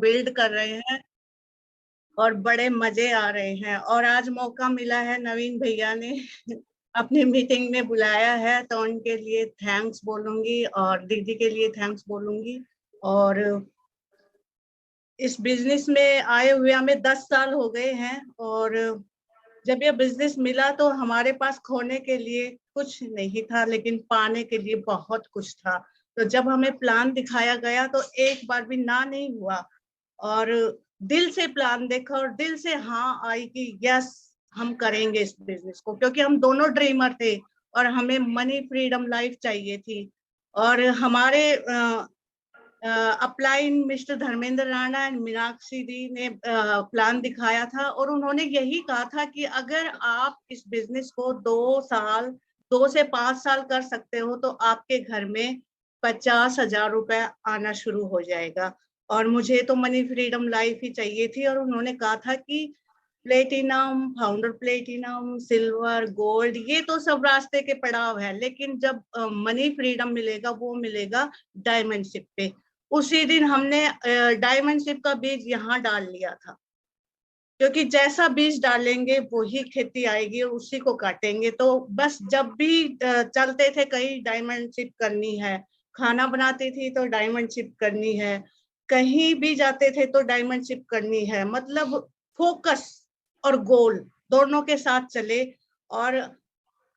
Build कर रहे हैं और बड़े मजे आ रहे हैं। और आज मौका मिला है, नवीन भैया ने अपनी मीटिंग में बुलाया है, तो उनके लिए थैंक्स बोलूंगी और दीदी के लिए थैंक्स बोलूंगी। और इस बिजनेस में आए हुए हमें 10 साल हो गए हैं, और जब ये बिजनेस मिला तो हमारे पास खोने के लिए कुछ नहीं था, लेकिन पाने के लिए बहुत कुछ था। तो जब हमें प्लान दिखाया गया तो एक बार भी ना नहीं हुआ, और दिल से प्लान देखा और दिल से हाँ आई कि यस, हम करेंगे इस बिजनेस को, क्योंकि हम दोनों ड्रीमर थे और हमें मनी फ्रीडम लाइफ चाहिए थी। और हमारे upline mister Dharmendra Rana and Meenakshi di ने प्लान दिखाया था, और उन्होंने यही कहा था कि अगर आप इस बिजनेस को 2 से 5 साल कर सकते हो तो आपके घर में 50,000 रुपए आना शुरू हो जाएगा। और मुझे तो मनी फ्रीडम लाइफ ही चाहिए थी, और उन्होंने कहा था कि platinum, founder platinum, silver, gold, ये तो सब रास्ते के पड़ाव है, लेकिन जब मनी फ्रीडम मिलेगा वो मिलेगा डायमंड शिप पे। उसी दिन हमने डायमंड शिप का बीज यहाँ डाल लिया था, क्योंकि जैसा बीज डालेंगे वही खेती आएगी और उसी को काटेंगे। तो बस जब भी चलते थे कहीं डायमंड शिप करनी है, खाना बनाती थी तो डायमंड शिप करनी है, कहीं भी जाते थे तो डायमंड शिप करनी है। मतलब फोकस और गोल दोनों के साथ चले। और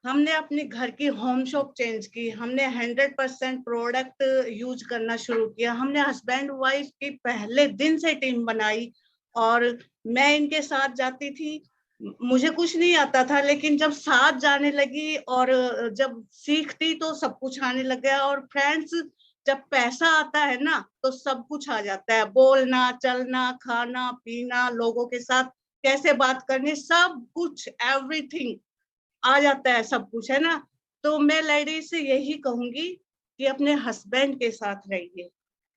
हमने अपने घर की होम शॉप चेंज की, हमने 100% प्रोडक्ट यूज करना शुरू किया, हमने हस्बैंड वाइफ की पहले दिन से टीम बनाई। और मैं इनके साथ जाती थी, मुझे कुछ नहीं आता था, लेकिन जब साथ जाने लगी और जब सीखती तो सब कुछ आने लग गया। और फ्रेंड्स, जब पैसा आता है ना तो सब कुछ आ जाता है, बोलना, चलना, खाना पीना, लोगों के साथ कैसे बात करनी, सब कुछ, एवरीथिंग आ जाता है, सब कुछ है ना। तो मैं लेडीज से यही कहूंगी कि अपने हस्बैंड के साथ रहिए,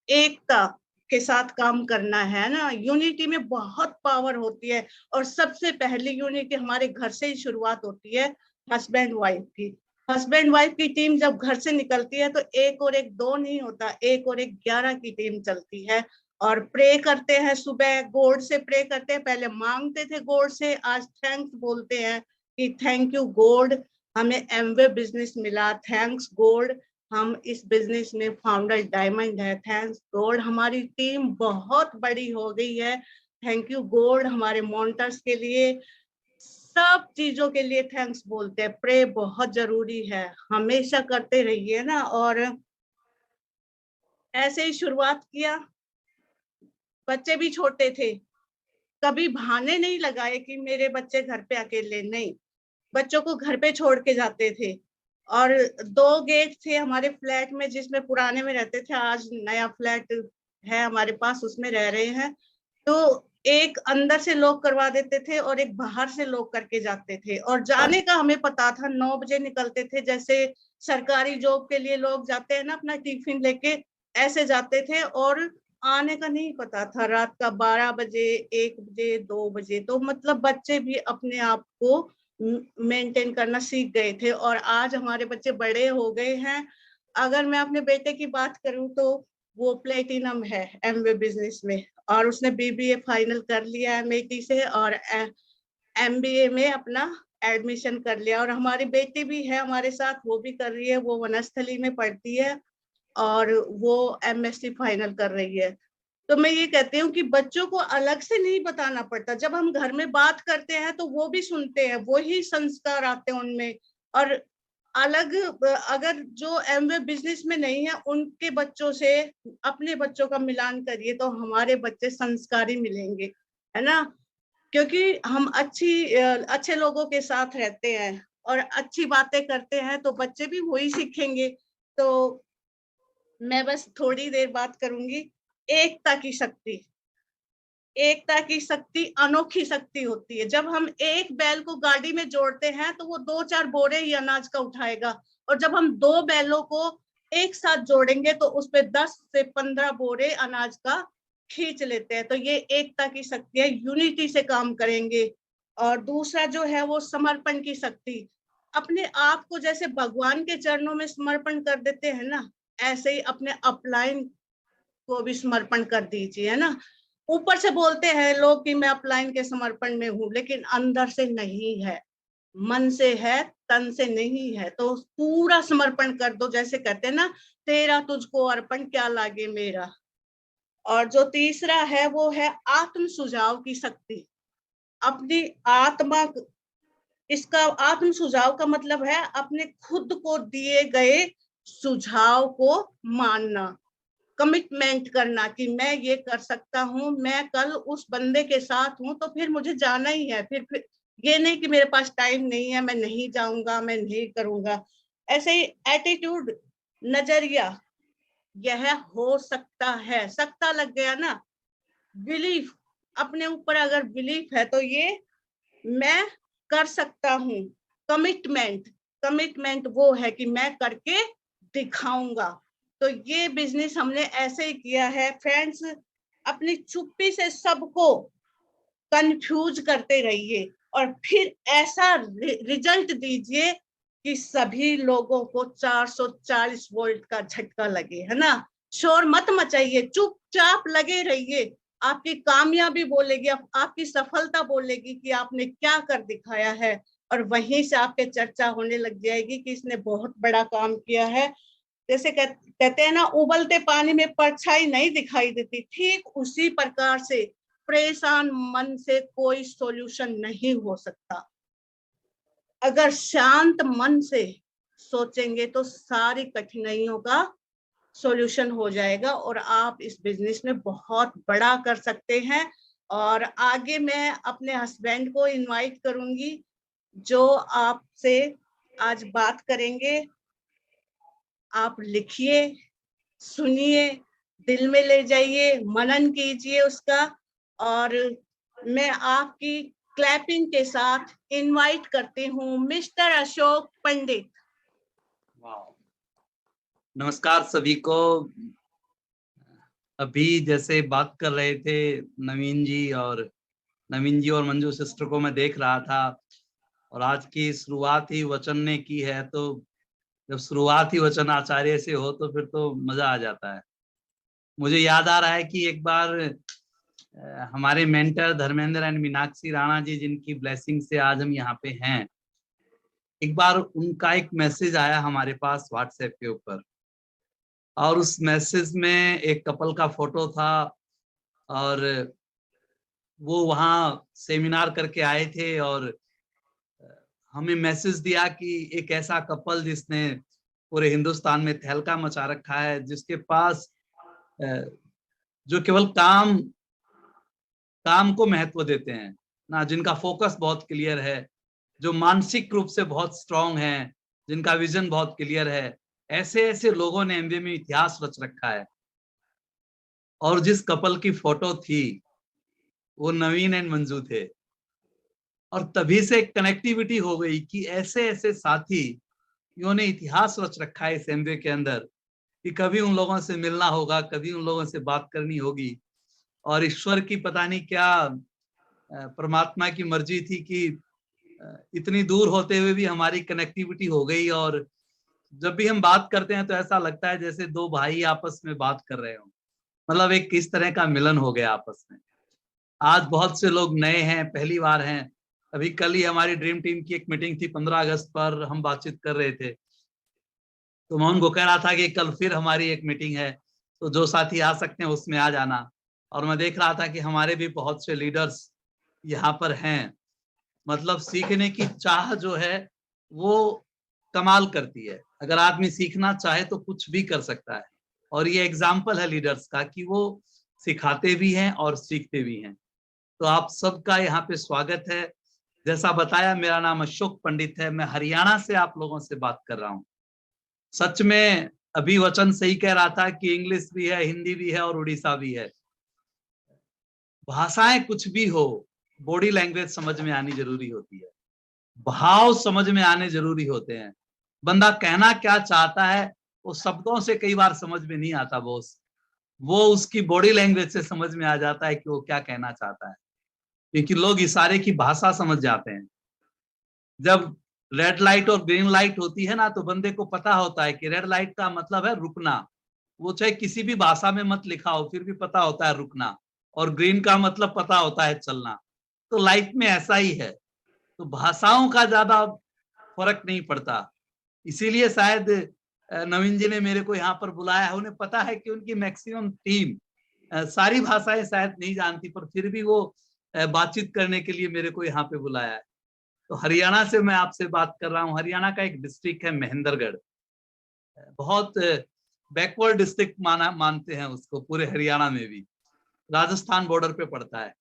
एकता के साथ काम करना है ना। यूनिटी में बहुत पावर होती है, और सबसे पहली यूनिटी हमारे घर से ही शुरुआत होती है, हस्बैंड वाइफ की। हस्बैंड वाइफ की टीम जब घर से निकलती है तो एक और एक दो नहीं होता, एक और एक 11 की टीम चलती है। और प्रे करते हैं, सुबह गॉड से प्रे करते हैं, पहले मांगते थे गॉड से, आज थैंक्स बोलते हैं कि थैंक यू गॉड, हमें एमवे बिजनेस मिला, थैंक्स गॉड हम इस बिजनेस में फाउंडर डायमंड है, थैंक्स गॉड हमारी टीम बहुत बड़ी हो गई है, थैंक यू गॉड हमारे मॉनिटर्स के लिए, सब चीजों के लिए थैंक्स बोलते हैं। प्रे बहुत जरूरी है, हमेशा करते रहिए ना। और ऐसे ही शुरुआत किया, बच्चे भी छोटे थे, कभी बहाने नहीं लगाए कि मेरे बच्चे घर पे अकेले, नहीं, बच्चों को घर पे छोड़ के जाते थे। और 2 गेट थे हमारे फ्लैट में, जिसमें पुराने में रहते थे, आज नया फ्लैट है हमारे पास, उसमें रह रहे हैं। तो एक अंदर से लॉक करवा देते थे और एक बाहर से लॉक करके जाते थे। और जाने का हमें पता था, 9 बजे निकलते थे, जैसे सरकारी जॉब के लिए लोग जाते हैं ना अपना टिफिन लेके, ऐसे जाते थे। और आने का नहीं पता था, रात का 12 बजे, 1 बजे, 2 बजे। तो मतलब बच्चे भी अपने आप को मेंटेन करना सीख गए थे, और आज हमारे बच्चे बड़े हो गए हैं। अगर मैं अपने बेटे की बात करूं तो वो प्लेटिनम है एमवे बिजनेस में, और उसने बीबीए फाइनल कर लिया है एमआईटी से, और एमबीए में अपना एडमिशन कर लिया। और हमारी बेटी भी है हमारे साथ, वो भी कर रही है, वो वनस्थली में पढ़ती है, और वो एमएससी फाइनल कर रही है। तो मैं ये कहती हूँ कि बच्चों को अलग से नहीं बताना पड़ता, जब हम घर में बात करते हैं तो वो भी सुनते हैं, वो ही संस्कार आते हैं उनमें। और अलग, अगर जो एमवे बिजनेस में नहीं है उनके बच्चों से अपने बच्चों का मिलान करिए तो हमारे बच्चे संस्कारी मिलेंगे, है ना। क्योंकि हम अच्छे लोगों के साथ रहते हैं और अच्छी बातें करते हैं तो बच्चे भी वही सीखेंगे। तो मैं बस थोड़ी देर बात करूंगी। एकता की शक्ति, एकता की शक्ति अनोखी शक्ति होती है। जब हम एक बैल को गाड़ी में जोड़ते हैं तो वो 2-4 बोरे ही अनाज का उठाएगा, और जब हम 2 बैलों को एक साथ जोड़ेंगे तो उसपे 10 से 15 बोरे अनाज का खींच लेते हैं। तो ये एकता की शक्ति है, यूनिटी से काम करेंगे। और दूसरा जो है वो समर्पण की शक्ति, अपने आप को जैसे भगवान के चरणों में समर्पण कर देते हैं ना, ऐसे ही अपने अपलाइन को भी समर्पण कर दीजिए, है ना। ऊपर से बोलते हैं लोग कि मैं अपलाइन के समर्पण में हूँ, लेकिन अंदर से नहीं है, मन से है, तन से नहीं है। तो पूरा समर्पण कर दो, जैसे कहते हैं ना, तेरा तुझको अर्पण क्या लागे मेरा। और जो तीसरा है वो है आत्म सुझाव की शक्ति। अपनी आत्मा, इसका आत्म सुझाव का मतलब है अपने खुद को दिए गए सुझाव को मानना, कमिटमेंट करना कि मैं ये कर सकता हूँ, मैं कल उस बंदे के साथ हूँ तो फिर मुझे जाना ही है। फिर ये नहीं कि मेरे पास टाइम नहीं है, मैं नहीं जाऊंगा, मैं नहीं करूंगा। ऐसे ही एटीट्यूड, नजरिया, यह हो सकता है, सकता लग गया ना, बिलीफ, अपने ऊपर अगर बिलीफ है तो ये मैं कर सकता हूँ। कमिटमेंट, कमिटमेंट वो है कि मैं करके दिखाऊंगा। तो ये बिजनेस हमने ऐसे ही किया है फ्रेंड्स। अपनी चुप्पी से सबको कंफ्यूज करते रहिए और फिर ऐसा रिजल्ट दीजिए कि सभी लोगों को 440 वोल्ट का झटका लगे, है ना। शोर मत मचाइए, चुपचाप लगे रहिए। आपकी कामयाबी बोलेगी, आपकी सफलता बोलेगी कि आपने क्या कर दिखाया है, और वहीं से आपके चर्चा होने लग जाएगी कि इसने बहुत बड़ा काम किया है। जैसे कहते हैं ना, उबलते पानी में परछाई नहीं दिखाई देती, ठीक उसी प्रकार से परेशान मन से कोई सॉल्यूशन नहीं हो सकता। अगर शांत मन से सोचेंगे तो सारी कठिनाइयों का सॉल्यूशन हो जाएगा और आप इस बिजनेस में बहुत बड़ा कर सकते हैं। और आगे मैं अपने हस्बैंड को इनवाइट करूंगी जो आपसे आज बात करेंगे। आप लिखिए, सुनिए, दिल में ले जाइए, मनन कीजिए उसका। और मैं आपकी क्लैपिंग के साथ इनवाइट करती हूँ मिस्टर अशोक पंडित। नमस्कार सभी को। अभी जैसे बात कर रहे थे नवीन जी और मंजू सिस्टर को मैं देख रहा था, और आज की शुरुआत ही वचन ने की है, तो जब शुरुआत ही वचन आचार्य से हो तो फिर तो मजा आ जाता है। मुझे याद आ रहा है कि एक बार हमारे मेंटर धर्मेंद्र एंड मीनाक्षी राणा जी, जिनकी ब्लेसिंग से आज हम यहाँ पे हैं, एक बार उनका एक मैसेज आया हमारे पास व्हाट्सएप के ऊपर, और उस मैसेज में एक कपल का फोटो था, और वो वहाँ सेमिनार करके आए थे, और हमें मैसेज दिया कि एक ऐसा कपल जिसने पूरे हिंदुस्तान में तहलका मचा रखा है, जिसके पास जो केवल काम को महत्व देते हैं ना, जिनका फोकस बहुत क्लियर है, जो मानसिक रूप से बहुत स्ट्रांग है, जिनका विजन बहुत क्लियर है, ऐसे ऐसे लोगों ने एमबीए में इतिहास रच रखा है। और जिस कपल की फोटो थी वो नवीन एंड मंजू थे, और तभी से कनेक्टिविटी हो गई कि ऐसे ऐसे साथी इन्होंने इतिहास रच रखा है इस एमबीए के अंदर, कि कभी उन लोगों से मिलना होगा, कभी उन लोगों से बात करनी होगी। और ईश्वर की पता नहीं क्या, परमात्मा की मर्जी थी कि इतनी दूर होते हुए भी हमारी कनेक्टिविटी हो गई, और जब भी हम बात करते हैं तो ऐसा लगता है जैसे दो भाई आपस में बात कर रहे हो। मतलब एक किस तरह का मिलन हो गया आपस में। आज बहुत से लोग नए हैं, पहली बार हैं। अभी कल ही हमारी ड्रीम टीम की एक मीटिंग थी, 15 अगस्त पर हम बातचीत कर रहे थे, तो मैं उनको कह रहा था कि कल फिर हमारी एक मीटिंग है, तो जो साथी आ सकते हैं उसमें आ जाना। और मैं देख रहा था कि हमारे भी बहुत से लीडर्स यहाँ पर हैं। मतलब सीखने की चाह जो है वो कमाल करती है। अगर आदमी सीखना चाहे तो कुछ भी कर सकता है, और ये एग्जाम्पल है लीडर्स का कि वो सिखाते भी हैं और सीखते भी हैं। तो आप सबका यहाँ पे स्वागत है। जैसा बताया, मेरा नाम अशोक पंडित है, मैं हरियाणा से आप लोगों से बात कर रहा हूँ। सच में अभी वचन सही कह रहा था कि इंग्लिश भी है, हिंदी भी है और उड़ीसा भी है। भाषाएं कुछ भी हो, बॉडी लैंग्वेज समझ में आनी जरूरी होती है, भाव समझ में आने जरूरी होते हैं। बंदा कहना क्या चाहता है वो शब्दों से कई बार समझ में नहीं आता बॉस, वो उसकी बॉडी लैंग्वेज से समझ में आ जाता है कि वो क्या कहना चाहता है, क्योंकि लोग इशारे की भाषा समझ जाते हैं। जब रेड लाइट और ग्रीन लाइट होती है ना, तो बंदे को पता होता है कि रेड लाइट का मतलब है रुकना। वो चाहे किसी भी भाषा में मत लिखा हो, फिर भी पता होता है रुकना। और ग्रीन का मतलब पता होता है चलना। तो लाइफ में ऐसा ही है, तो भाषाओं का ज्यादा फर्क नहीं पड़ता। इसीलिए शायद नवीन जी ने मेरे को यहाँ पर बुलाया है। उन्हें पता है कि उनकी मैक्सिमम टीम सारी भाषाएं शायद नहीं जानती, पर फिर भी वो बातचीत करने के लिए मेरे को यहाँ पे बुलाया है। तो हरियाणा से मैं आपसे बात कर रहा हूँ। हरियाणा का एक डिस्ट्रिक्ट है महेंद्रगढ़, बहुत बैकवर्ड डिस्ट्रिक्ट मानते हैं उसको पूरे हरियाणा में भी, राजस्थान बॉर्डर पे पड़ता है।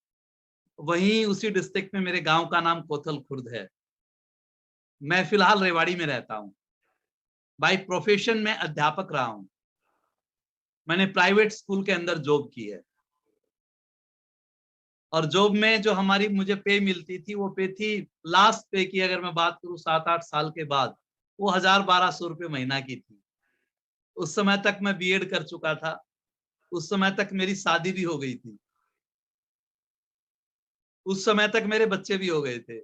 वहीं उसी डिस्ट्रिक्ट में मेरे गांव का नाम कोथल खुर्द है। मैं फिलहाल रेवाड़ी में रहता हूँ। बाय प्रोफेशन में अध्यापक रहा हूँ। मैंने प्राइवेट स्कूल के अंदर जॉब की है, और जॉब में जो हमारी मुझे पे मिलती थी, वो पे थी, लास्ट पे की अगर मैं बात करूं 7-8 साल के बाद, वो 1000-1200 रुपये महीना की थी। उस समय तक मैं बीएड कर चुका था, उस समय तक मेरी शादी भी हो गई थी, उस समय तक मेरे बच्चे भी हो गए थे,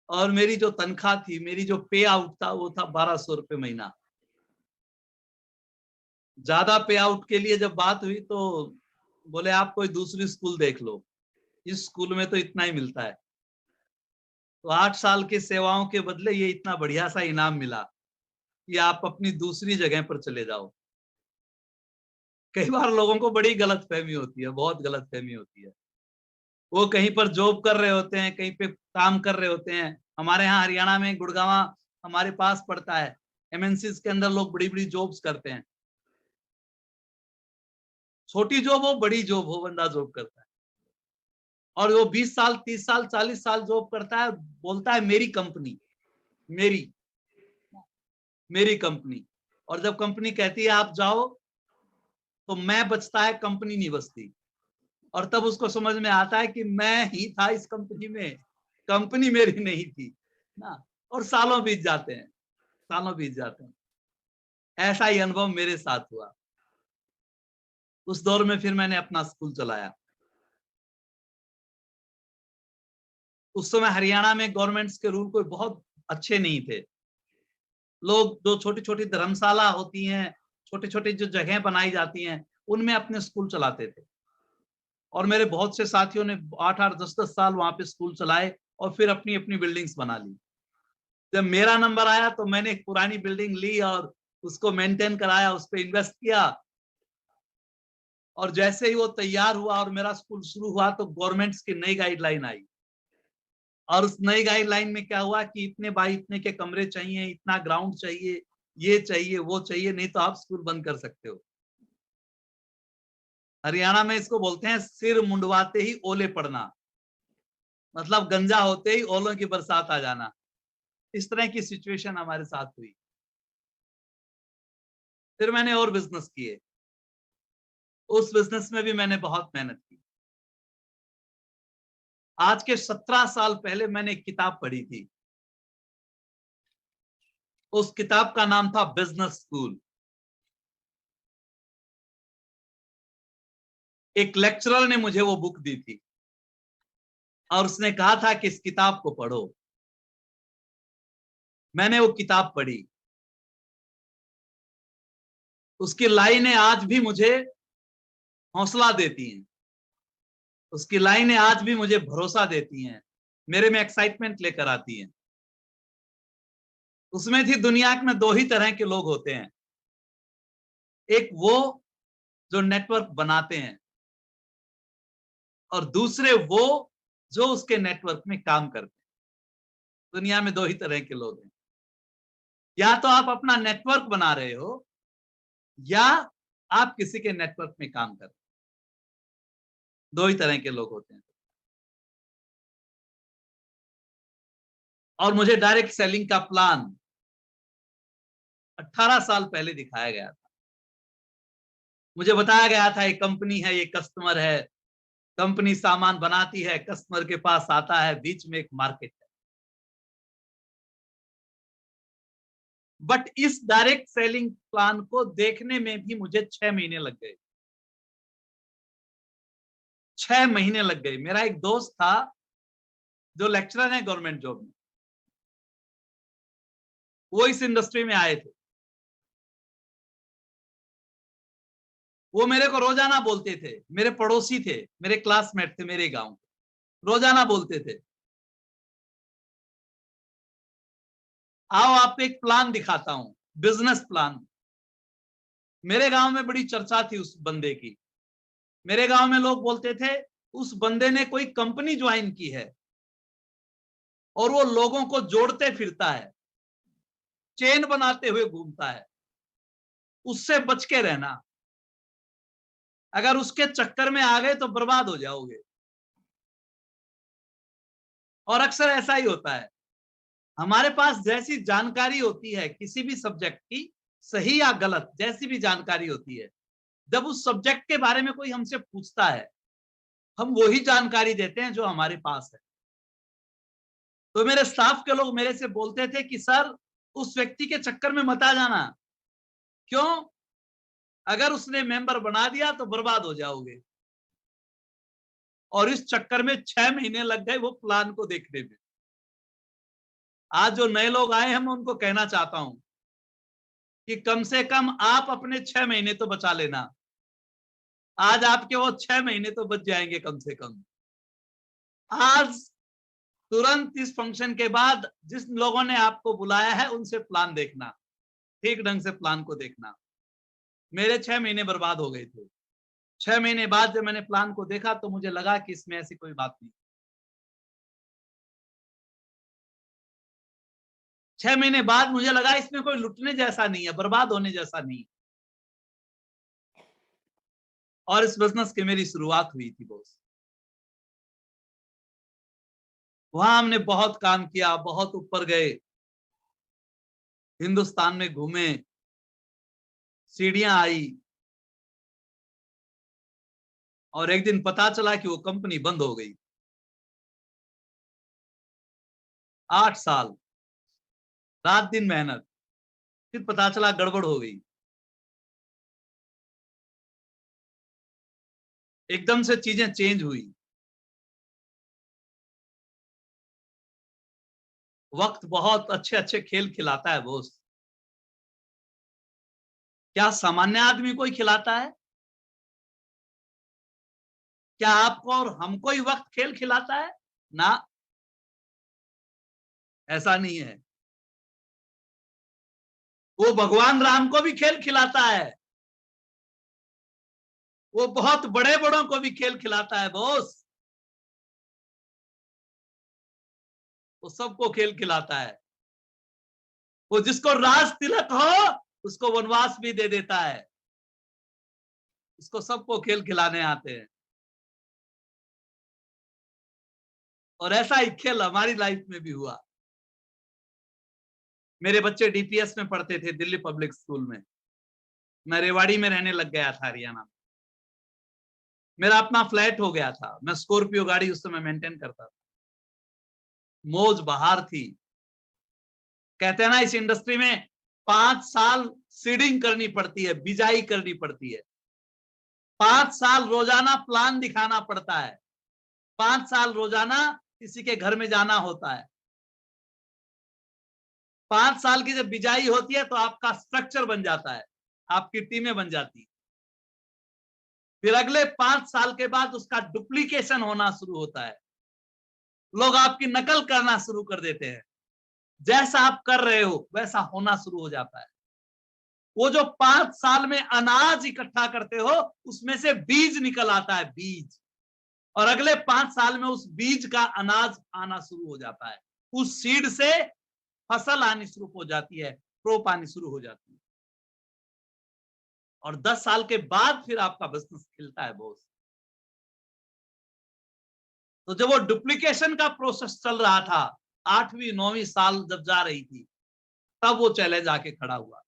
और मेरी जो तनख्वाह थी, मेरी जो पे आउट था, वो था 1200 रुपये महीना। ज्यादा पे आउट के लिए जब बात हुई तो बोले आप कोई दूसरी स्कूल देख लो, इस स्कूल में तो इतना ही मिलता है। तो 8 साल की सेवाओं के बदले ये इतना बढ़िया सा इनाम मिला कि आप अपनी दूसरी जगह पर चले जाओ। कई बार लोगों को बड़ी गलतफहमी होती है, बहुत गलतफहमी होती है। वो कहीं पर जॉब कर रहे होते हैं, कहीं पे काम कर रहे होते हैं। हमारे यहाँ हरियाणा में गुड़गांवा हमारे पास पड़ता है, एमएनसी के अंदर लोग बड़ी बड़ी जॉब्स करते हैं। छोटी जॉब हो बड़ी जॉब हो, बंदा जॉब करता है, और वो 20 साल 30 साल 40 साल जॉब करता है, बोलता है मेरी कंपनी, मेरी मेरी कंपनी। और जब कंपनी कहती है आप जाओ, तो मैं बचता है, कंपनी नहीं बचती। और तब उसको समझ में आता है कि मैं ही था इस कंपनी में, कंपनी मेरी नहीं थी ना। और सालों बीत जाते हैं, सालों बीत जाते हैं। ऐसा ही अनुभव मेरे साथ हुआ। उस दौर में फिर मैंने अपना स्कूल चलाया। उस समय हरियाणा में गवर्नमेंट्स के रूल कोई बहुत अच्छे नहीं थे। लोग जो छोटी छोटी धर्मशाला होती हैं, छोटे छोटे जो जगह बनाई जाती हैं, उनमें अपने स्कूल चलाते थे। और मेरे बहुत से साथियों ने 8-8 10-10 साल वहां पे स्कूल चलाए, और फिर अपनी अपनी बिल्डिंग्स बना ली। जब मेरा नंबर आया तो मैंने एक पुरानी बिल्डिंग ली और उसको मेंटेन कराया, उस पर इन्वेस्ट किया। और जैसे ही वो तैयार हुआ और मेरा स्कूल शुरू हुआ, तो गवर्नमेंट्स की नई गाइडलाइन आई। और उस नई गाइडलाइन में क्या हुआ कि इतने बाई इतने के कमरे चाहिए, इतना ग्राउंड चाहिए, ये चाहिए वो चाहिए, नहीं तो आप स्कूल बंद कर सकते हो। हरियाणा में इसको बोलते हैं सिर मुंडवाते ही ओले पड़ना, मतलब गंजा होते ही ओलों की बरसात आ जाना। इस तरह की सिचुएशन हमारे साथ हुई। फिर मैंने और बिजनेस किए। उस बिजनेस में भी मैंने बहुत मेहनत की। आज के 17 साल पहले मैंने एक किताब पढ़ी थी। उस किताब का नाम था बिजनेस स्कूल। एक लेक्चरर ने मुझे वो बुक दी थी, और उसने कहा था कि इस किताब को पढ़ो। मैंने वो किताब पढ़ी। उसकी लाइनें आज भी मुझे हौसला देती हैं, उसकी लाइनें आज भी मुझे भरोसा देती हैं, मेरे में एक्साइटमेंट लेकर आती हैं। उसमें थी दुनिया में दो ही तरह के लोग होते हैं, एक वो जो नेटवर्क बनाते हैं, और दूसरे वो जो उसके नेटवर्क में काम करते हैं। दुनिया में दो ही तरह के लोग हैं। या तो आप अपना नेटवर्क बना रहे हो, या आप किसी के नेटवर्क में काम कर रहे हो। दो ही तरह के लोग होते हैं। और मुझे डायरेक्ट सेलिंग का प्लान 18 साल पहले दिखाया गया था। मुझे बताया गया था ये कंपनी है, ये कस्टमर है, कंपनी सामान बनाती है, कस्टमर के पास आता है, बीच में एक मार्केट है। बट इस डायरेक्ट सेलिंग प्लान को देखने में भी मुझे 6 महीने लग गए। 6 महीने लग गए। मेरा एक दोस्त था जो लेक्चरर है गवर्नमेंट जॉब में, वो इस इंडस्ट्री में आए थे। वो मेरे को रोजाना बोलते थे, मेरे पड़ोसी थे, मेरे क्लासमेट थे, मेरे गांव के, रोजाना बोलते थे, आओ आपको एक प्लान दिखाता हूं, बिजनेस प्लान। मेरे गांव में बड़ी चर्चा थी उस बंदे की। मेरे गांव में लोग बोलते थे उस बंदे ने कोई कंपनी ज्वाइन की है और वो लोगों को जोड़ते फिरता है, चेन बनाते हुए घूमता है, उससे बच के रहना, अगर उसके चक्कर में आ गए तो बर्बाद हो जाओगे। और अक्सर ऐसा ही होता है, हमारे पास जैसी जानकारी होती है किसी भी सब्जेक्ट की, सही या गलत जैसी भी जानकारी होती है, जब उस सब्जेक्ट के बारे में कोई हमसे पूछता है, हम वही जानकारी देते हैं जो हमारे पास है। तो मेरे स्टाफ के लोग मेरे से बोलते थे कि सर उस व्यक्ति के चक्कर में मत आ जाना, क्यों, अगर उसने मेंबर बना दिया तो बर्बाद हो जाओगे। और इस चक्कर में 6 महीने लग गए वो प्लान को देखने में। आज जो नए लोग आए हैं मैं उनको कहना चाहता हूं कि कम से कम आप अपने 6 महीने तो बचा लेना। आज आपके वो 6 महीने तो बच जाएंगे कम से कम। आज तुरंत इस फंक्शन के बाद जिस लोगों ने आपको बुलाया है उनसे प्लान देखना, ठीक ढंग से प्लान को देखना। मेरे 6 महीने बर्बाद हो गए थे। 6 महीने बाद जब मैंने प्लान को देखा तो मुझे लगा कि इसमें ऐसी कोई बात नहीं। 6 महीने बाद मुझे लगा इसमें कोई लुटने जैसा नहीं है, बर्बाद होने जैसा नहीं। और इस बिजनेस की मेरी शुरुआत हुई थी बॉस। वहां हमने बहुत काम किया, बहुत ऊपर गए, हिंदुस्तान में घूमे, सीढ़ियां आई, और एक दिन पता चला कि वो कंपनी बंद हो गई। 8 साल रात दिन मेहनत, फिर पता चला गड़बड़ हो गई। एकदम से चीजें चेंज हुई। वक्त बहुत अच्छे अच्छे खेल खिलाता है दोस्त। क्या सामान्य आदमी को ही खिलाता है? क्या आपको और हमको ही वक्त खेल खिलाता है? ना, ऐसा नहीं है। वो भगवान राम को भी खेल खिलाता है, वो बहुत बड़े बड़ों को भी खेल खिलाता है बॉस। वो सबको खेल खिलाता है। वो जिसको राज तिलक हो उसको वनवास भी दे देता है। उसको सबको खेल खिलाने आते हैं। और ऐसा ही खेल हमारी लाइफ में भी हुआ। मेरे बच्चे डीपीएस में पढ़ते थे, दिल्ली पब्लिक स्कूल में। मैं रेवाड़ी में रहने लग गया था, हरियाणा में। मेरा अपना फ्लैट हो गया था। मैं स्कॉर्पियो गाड़ी उस समय मेंटेन करता था। मौज बहार थी। कहते हैं ना इस इंडस्ट्री में 5 साल सीडिंग करनी पड़ती है, बिजाई करनी पड़ती है। 5 साल रोजाना प्लान दिखाना पड़ता है। 5 साल रोजाना किसी के घर में जाना होता है। 5 साल की जब बिजाई होती है तो आपका स्ट्रक्चर बन जाता है, आपकी टीमें बन जाती है। फिर अगले 5 साल के बाद उसका डुप्लीकेशन होना शुरू होता है। लोग आपकी नकल करना शुरू कर देते हैं। जैसा आप कर रहे हो वैसा होना शुरू हो जाता है। वो जो 5 साल में अनाज इकट्ठा करते हो उसमें से बीज निकल आता है, बीज। और अगले 5 साल में उस बीज का अनाज आना शुरू हो जाता है। उस सीड से फसल आनी शुरू हो जाती है, क्रॉप आनी शुरू हो जाती है। और 10 साल के बाद फिर आपका बिजनेस खिलता है बॉस। तो जब वो डुप्लीकेशन का प्रोसेस चल रहा था, 8वीं 9वीं साल जब जा रही थी, तब वो चैलेंज आके खड़ा हुआ।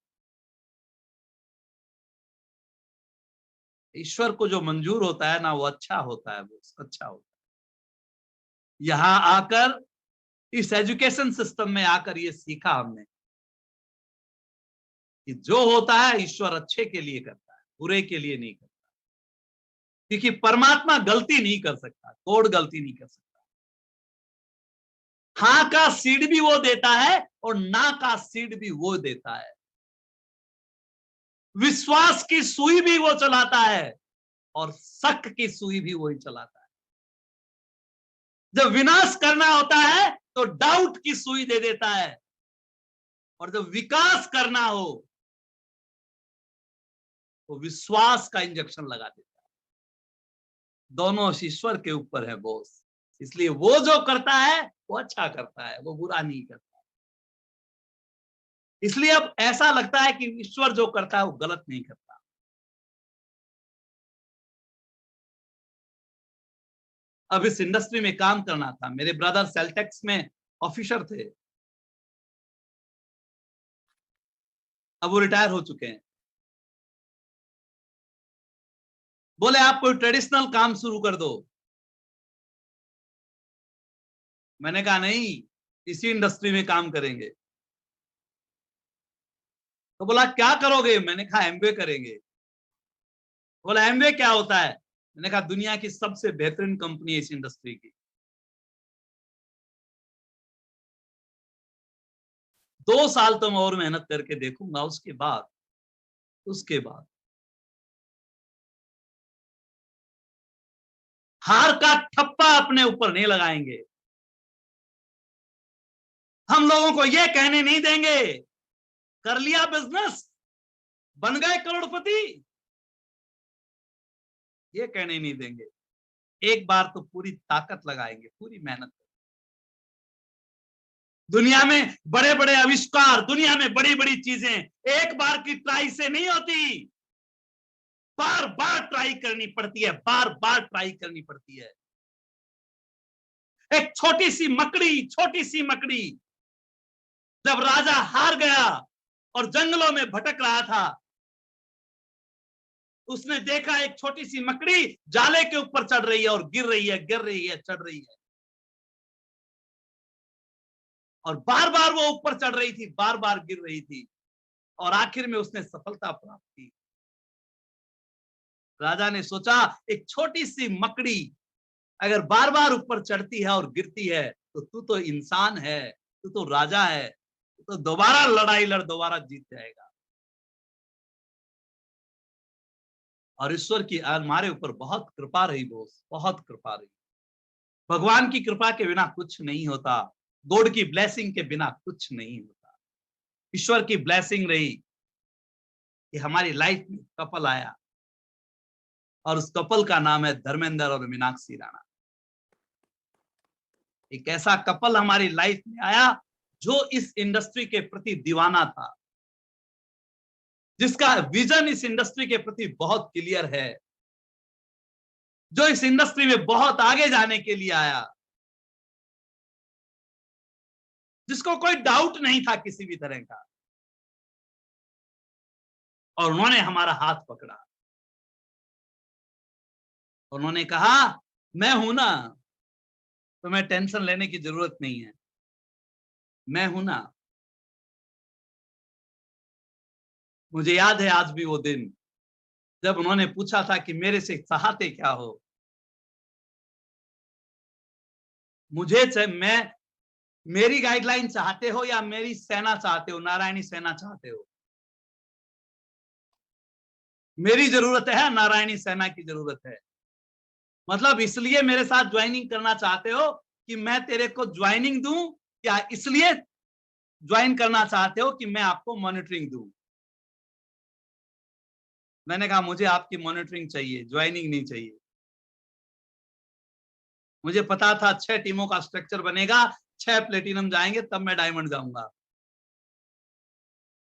ईश्वर को जो मंजूर होता है ना वो अच्छा होता है, वो अच्छा होता है। यहां आकर, इस एजुकेशन सिस्टम में आकर ये सीखा हमने कि जो होता है ईश्वर अच्छे के लिए करता है, बुरे के लिए नहीं करता। क्योंकि परमात्मा गलती नहीं कर सकता, कोड गलती नहीं कर सकता। हाँ का सीड भी वो देता है और ना का सीड भी वो देता है। विश्वास की सुई भी वो चलाता है और शक की सुई भी वही चलाता है। जब विनाश करना होता है तो डाउट की सुई दे देता है, और जब विकास करना हो तो विश्वास का इंजेक्शन लगा देता है। दोनों ईश्वर के ऊपर है बॉस, इसलिए वो जो करता है वो अच्छा करता है, वो बुरा नहीं करता। इसलिए अब ऐसा लगता है कि ईश्वर जो करता है वो गलत नहीं करता। अब इस इंडस्ट्री में काम करना था, मेरे ब्रदर सेल्टेक्स में ऑफिसर थे, अब वो रिटायर हो चुके हैं। बोले आप कोई ट्रेडिशनल काम शुरू कर दो। मैंने कहा नहीं, इसी इंडस्ट्री में काम करेंगे। तो बोला क्या करोगे? मैंने कहा एमबीए करेंगे। बोला एमबीए क्या होता है? मैंने कहा दुनिया की सबसे बेहतरीन कंपनी है इस इंडस्ट्री की। 2 साल तो मैं और मेहनत करके देखूंगा, उसके बाद हार का ठप्पा अपने ऊपर नहीं लगाएंगे। हम लोगों को यह कहने नहीं देंगे कर लिया बिजनेस, बन गए करोड़पति, ये कहने नहीं देंगे। एक बार तो पूरी ताकत लगाएंगे, पूरी मेहनत। दुनिया में बड़े बड़े आविष्कार, दुनिया में बड़ी बड़ी चीजें एक बार की ट्राई से नहीं होती, बार बार ट्राई करनी पड़ती है, बार बार ट्राई करनी पड़ती है। एक छोटी सी मकड़ी जब राजा हार गया और जंगलों में भटक रहा था, उसने देखा एक छोटी सी मकड़ी जाले के ऊपर चढ़ रही है और गिर रही है, चढ़ रही है, और बार बार वो ऊपर चढ़ रही थी, बार बार गिर रही थी, और आखिर में उसने सफलता प्राप्त की। राजा ने सोचा एक छोटी सी मकड़ी अगर बार बार ऊपर चढ़ती है और गिरती है तो तू तो इंसान है, तू तो राजा है, तो दोबारा लड़ाई लड़, दोबारा जीत जाएगा। और ईश्वर की हमारे ऊपर बहुत कृपा रही दोस्त, बहुत कृपा रही। भगवान की कृपा के बिना कुछ नहीं होता, गॉड की ब्लेसिंग के बिना कुछ नहीं होता। ईश्वर की ब्लेसिंग रही कि हमारी लाइफ में कपल आया, और उस कपल का नाम है धर्मेंद्र और मीनाक्षी राणा। एक ऐसा कपल हमारी लाइफ में आया जो इस इंडस्ट्री के प्रति दीवाना था, जिसका विजन इस इंडस्ट्री के प्रति बहुत क्लियर है, जो इस इंडस्ट्री में बहुत आगे जाने के लिए आया, जिसको कोई डाउट नहीं था किसी भी तरह का, और उन्होंने हमारा हाथ पकड़ा। उन्होंने कहा मैं हूं ना, तुम्हें टेंशन लेने की जरूरत नहीं है, मैं हूं ना। मुझे याद है आज भी वो दिन जब उन्होंने पूछा था कि मेरे से चाहते क्या हो। मैं मेरी गाइडलाइन चाहते हो या मेरी सेना चाहते हो, नारायणी सेना चाहते हो? मेरी जरूरत है, नारायणी सेना की जरूरत है। मतलब इसलिए मेरे साथ ज्वाइनिंग करना चाहते हो कि मैं तेरे को ज्वाइनिंग दूं, या इसलिए ज्वाइन करना चाहते हो कि मैं आपको मॉनिटरिंग दूं? मैंने कहा मुझे आपकी मॉनिटरिंग चाहिए, ज्वाइनिंग नहीं चाहिए। मुझे पता था 6 टीमों का स्ट्रक्चर बनेगा, 6 प्लेटिनम जाएंगे तब मैं डायमंड जाऊंगा।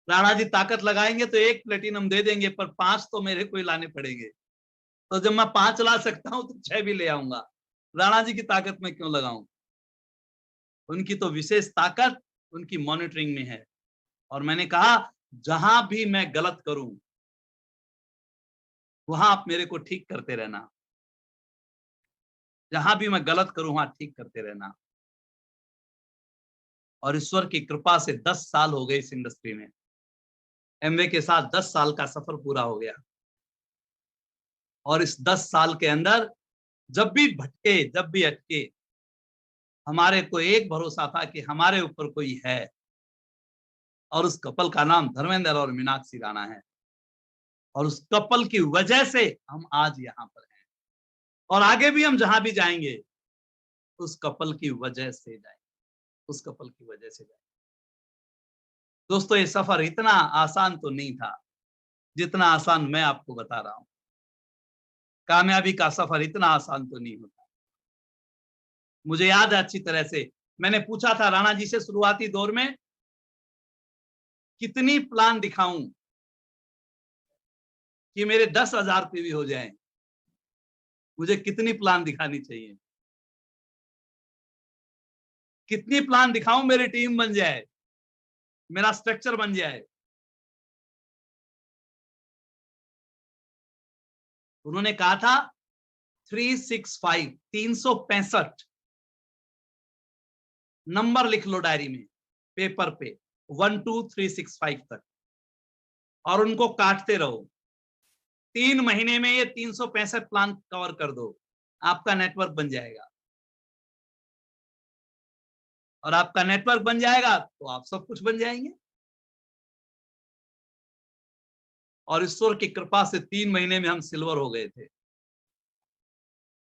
राणा जी ताकत लगाएंगे तो 1 प्लेटिनम दे देंगे, पर 5 तो मेरे को ही लाने पड़ेंगे। तो जब मैं 5 ला सकता हूं तो 6 भी ले आऊंगा। राणा जी की ताकत में क्यों लगाऊं? उनकी तो विशेष ताकत उनकी मॉनिटरिंग में है। और मैंने कहा जहां भी मैं गलत करूं वहां आप मेरे को ठीक करते रहना, जहां भी मैं गलत करूं वहां ठीक करते रहना। और ईश्वर की कृपा से 10 साल हो गए इस इंडस्ट्री में, एमवे के साथ 10 साल का सफर पूरा हो गया। और इस 10 साल के अंदर जब भी भटके, जब भी अटके, हमारे को एक भरोसा था कि हमारे ऊपर कोई है, और उस कपल का नाम धर्मेंद्र और मीनाक्षी राणा है। और उस कपल की वजह से हम आज यहाँ पर हैं, और आगे भी हम जहां भी जाएंगे उस कपल की वजह से जाएंगे, उस कपल की वजह से जाएंगे। दोस्तों, ये सफर इतना आसान तो नहीं था जितना आसान मैं आपको बता रहा हूं। कामयाबी का सफर इतना आसान तो नहीं होता। मुझे याद है अच्छी तरह से, मैंने पूछा था राणा जी से शुरुआती दौर में, कितनी प्लान दिखाऊं कि मेरे 10,000 पीवी हो जाएं, मुझे कितनी प्लान दिखानी चाहिए, कितनी प्लान दिखाऊं मेरी टीम बन जाए, मेरा स्ट्रक्चर बन जाए। उन्होंने कहा था 365, 365 नंबर लिख लो डायरी में, पेपर पे, 1 2 3 6 5 तक, और उनको काटते रहो। 3 महीने में ये 365 प्लान कवर कर दो, आपका नेटवर्क बन जाएगा। और आपका नेटवर्क बन जाएगा तो आप सब कुछ बन जाएंगे। और ईश्वर की कृपा से 3 महीने में हम सिल्वर हो गए थे।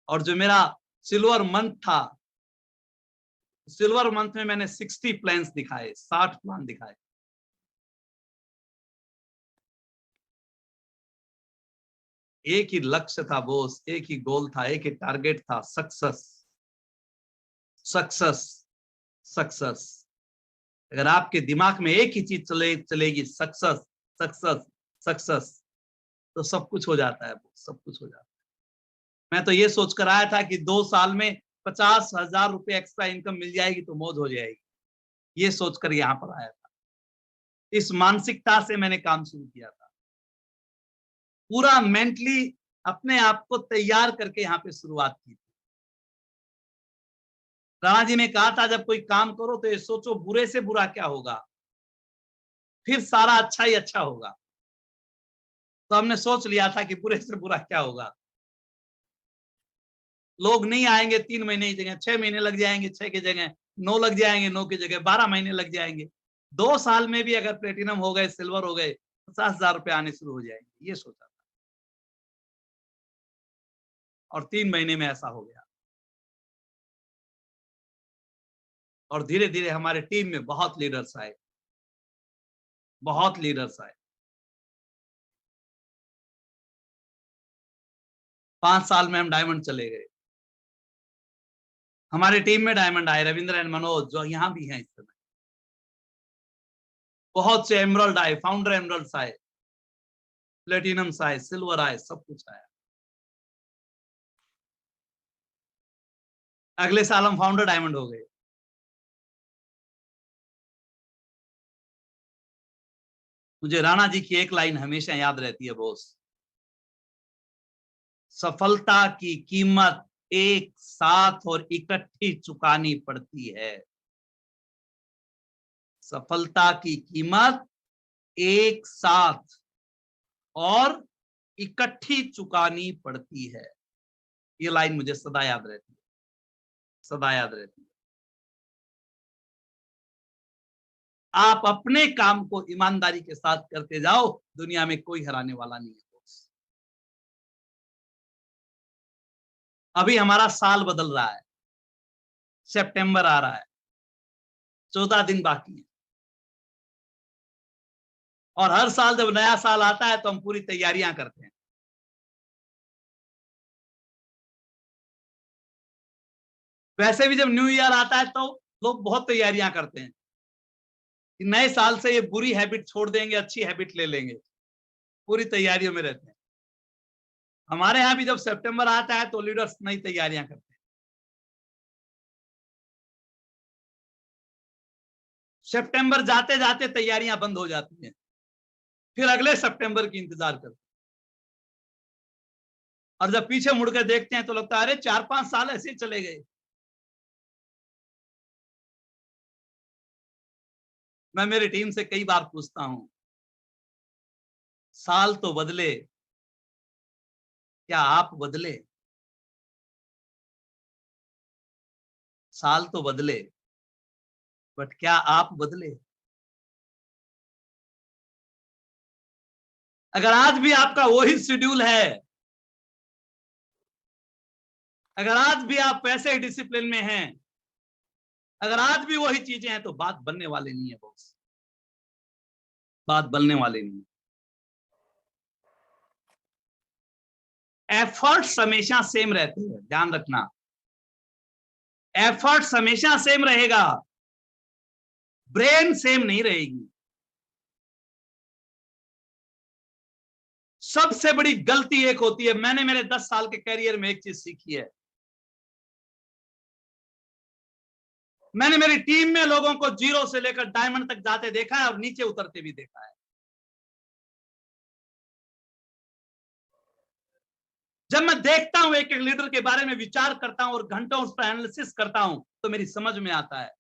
और जो मेरा सिल्वर मंथ था, सिल्वर मंथ में मैंने 60 प्लान्स दिखाए, 60 प्लान दिखाए। एक ही लक्ष्य था बोस, एक ही गोल था, एक ही टारगेट था, सक्सेस, सक्सेस, सक्सेस। अगर आपके दिमाग में एक ही चीज चलेगी, सक्सेस, सक्सेस, सक्सेस, तो सब कुछ हो जाता है, सब कुछ हो जाता है। मैं तो ये सोचकर आया था कि 2 साल में 50,000 रुपये एक्स्ट्रा इनकम मिल जाएगी तो मौज हो जाएगी, ये सोचकर यहां पर आया था। इस मानसिकता से मैंने काम शुरू किया था, पूरा मेंटली अपने आप को तैयार करके यहाँ पे शुरुआत की थी। राणा जी ने कहा था, जब कोई काम करो तो ये सोचो बुरे से बुरा क्या होगा, फिर सारा अच्छा ही अच्छा होगा। तो हमने सोच लिया था कि बुरे से बुरा क्या होगा। लोग नहीं आएंगे 3 महीने की जगह 6 महीने लग जाएंगे, 6 की जगह 9 लग जाएंगे, 9 की जगह 12 महीने लग जाएंगे। 2 साल में भी अगर प्लेटिनम हो गए, सिल्वर हो गए, 50,000 रुपए आने शुरू हो जाएंगे, ये सोचा था। और 3 महीने में ऐसा हो गया। और धीरे धीरे हमारे टीम में बहुत लीडर्स आए, बहुत लीडर्स आए। 5 साल में हम डायमंड चले गए। हमारे टीम में डायमंड आए, रविंद्र एंड मनोज जो यहाँ भी हैं इस समय। बहुत से एमरल्ड आए, फाउंडर एमरल्ड्स आए, प्लेटिनम्स आए, सिल्वर आए, सब कुछ आया। अगले साल हम फाउंडर डायमंड हो गए। मुझे राणा जी की एक लाइन हमेशा याद रहती है बॉस, सफलता की कीमत एक साथ और इकट्ठी चुकानी पड़ती है। सफलता की कीमत एक साथ और इकट्ठी चुकानी पड़ती है। ये लाइन मुझे सदा याद रहती है, सदा याद रहती है। आप अपने काम को ईमानदारी के साथ करते जाओ, दुनिया में कोई हराने वाला नहीं है। अभी हमारा साल बदल रहा है, सितंबर आ रहा है, 14 दिन बाकी है। और हर साल जब नया साल आता है तो हम पूरी तैयारियां करते हैं। वैसे भी जब न्यू ईयर आता है तो लोग बहुत तैयारियां करते हैं कि नए साल से ये बुरी हैबिट छोड़ देंगे, अच्छी हैबिट ले लेंगे, पूरी तैयारियों में रहते हैं। हमारे यहाँ भी जब सितंबर आता है तो लीडर्स नई तैयारियां करते हैं। सितंबर जाते जाते तैयारियां बंद हो जाती हैं, फिर अगले सितंबर की इंतजार करते हैं। और जब पीछे मुड़कर देखते हैं तो लगता है अरे 4-5 साल ऐसे ही चले गए। मैं मेरी टीम से कई बार पूछता हूं, साल तो बदले, क्या आप बदले? साल तो बदले, बट क्या आप बदले? अगर आज भी आपका वही शेड्यूल है, अगर आज भी आप वैसे डिसिप्लिन में हैं, अगर आज भी वही चीजें हैं, तो बात बनने वाली नहीं है बॉस, बात बनने वाली नहीं। एफर्ट्स हमेशा सेम रहते हैं, ध्यान रखना, एफर्ट्स हमेशा सेम रहेगा, ब्रेन सेम नहीं रहेगी। सबसे बड़ी गलती एक होती है, मैंने मेरे 10 साल के कैरियर में एक चीज सीखी है, मैंने मेरी टीम में लोगों को जीरो से लेकर डायमंड तक जाते देखा है और नीचे उतरते भी देखा है। जब मैं देखता हूं, एक एक लीडर के बारे में विचार करता हूं और घंटों उस पर एनालिसिस करता हूं, तो मेरी समझ में आता है।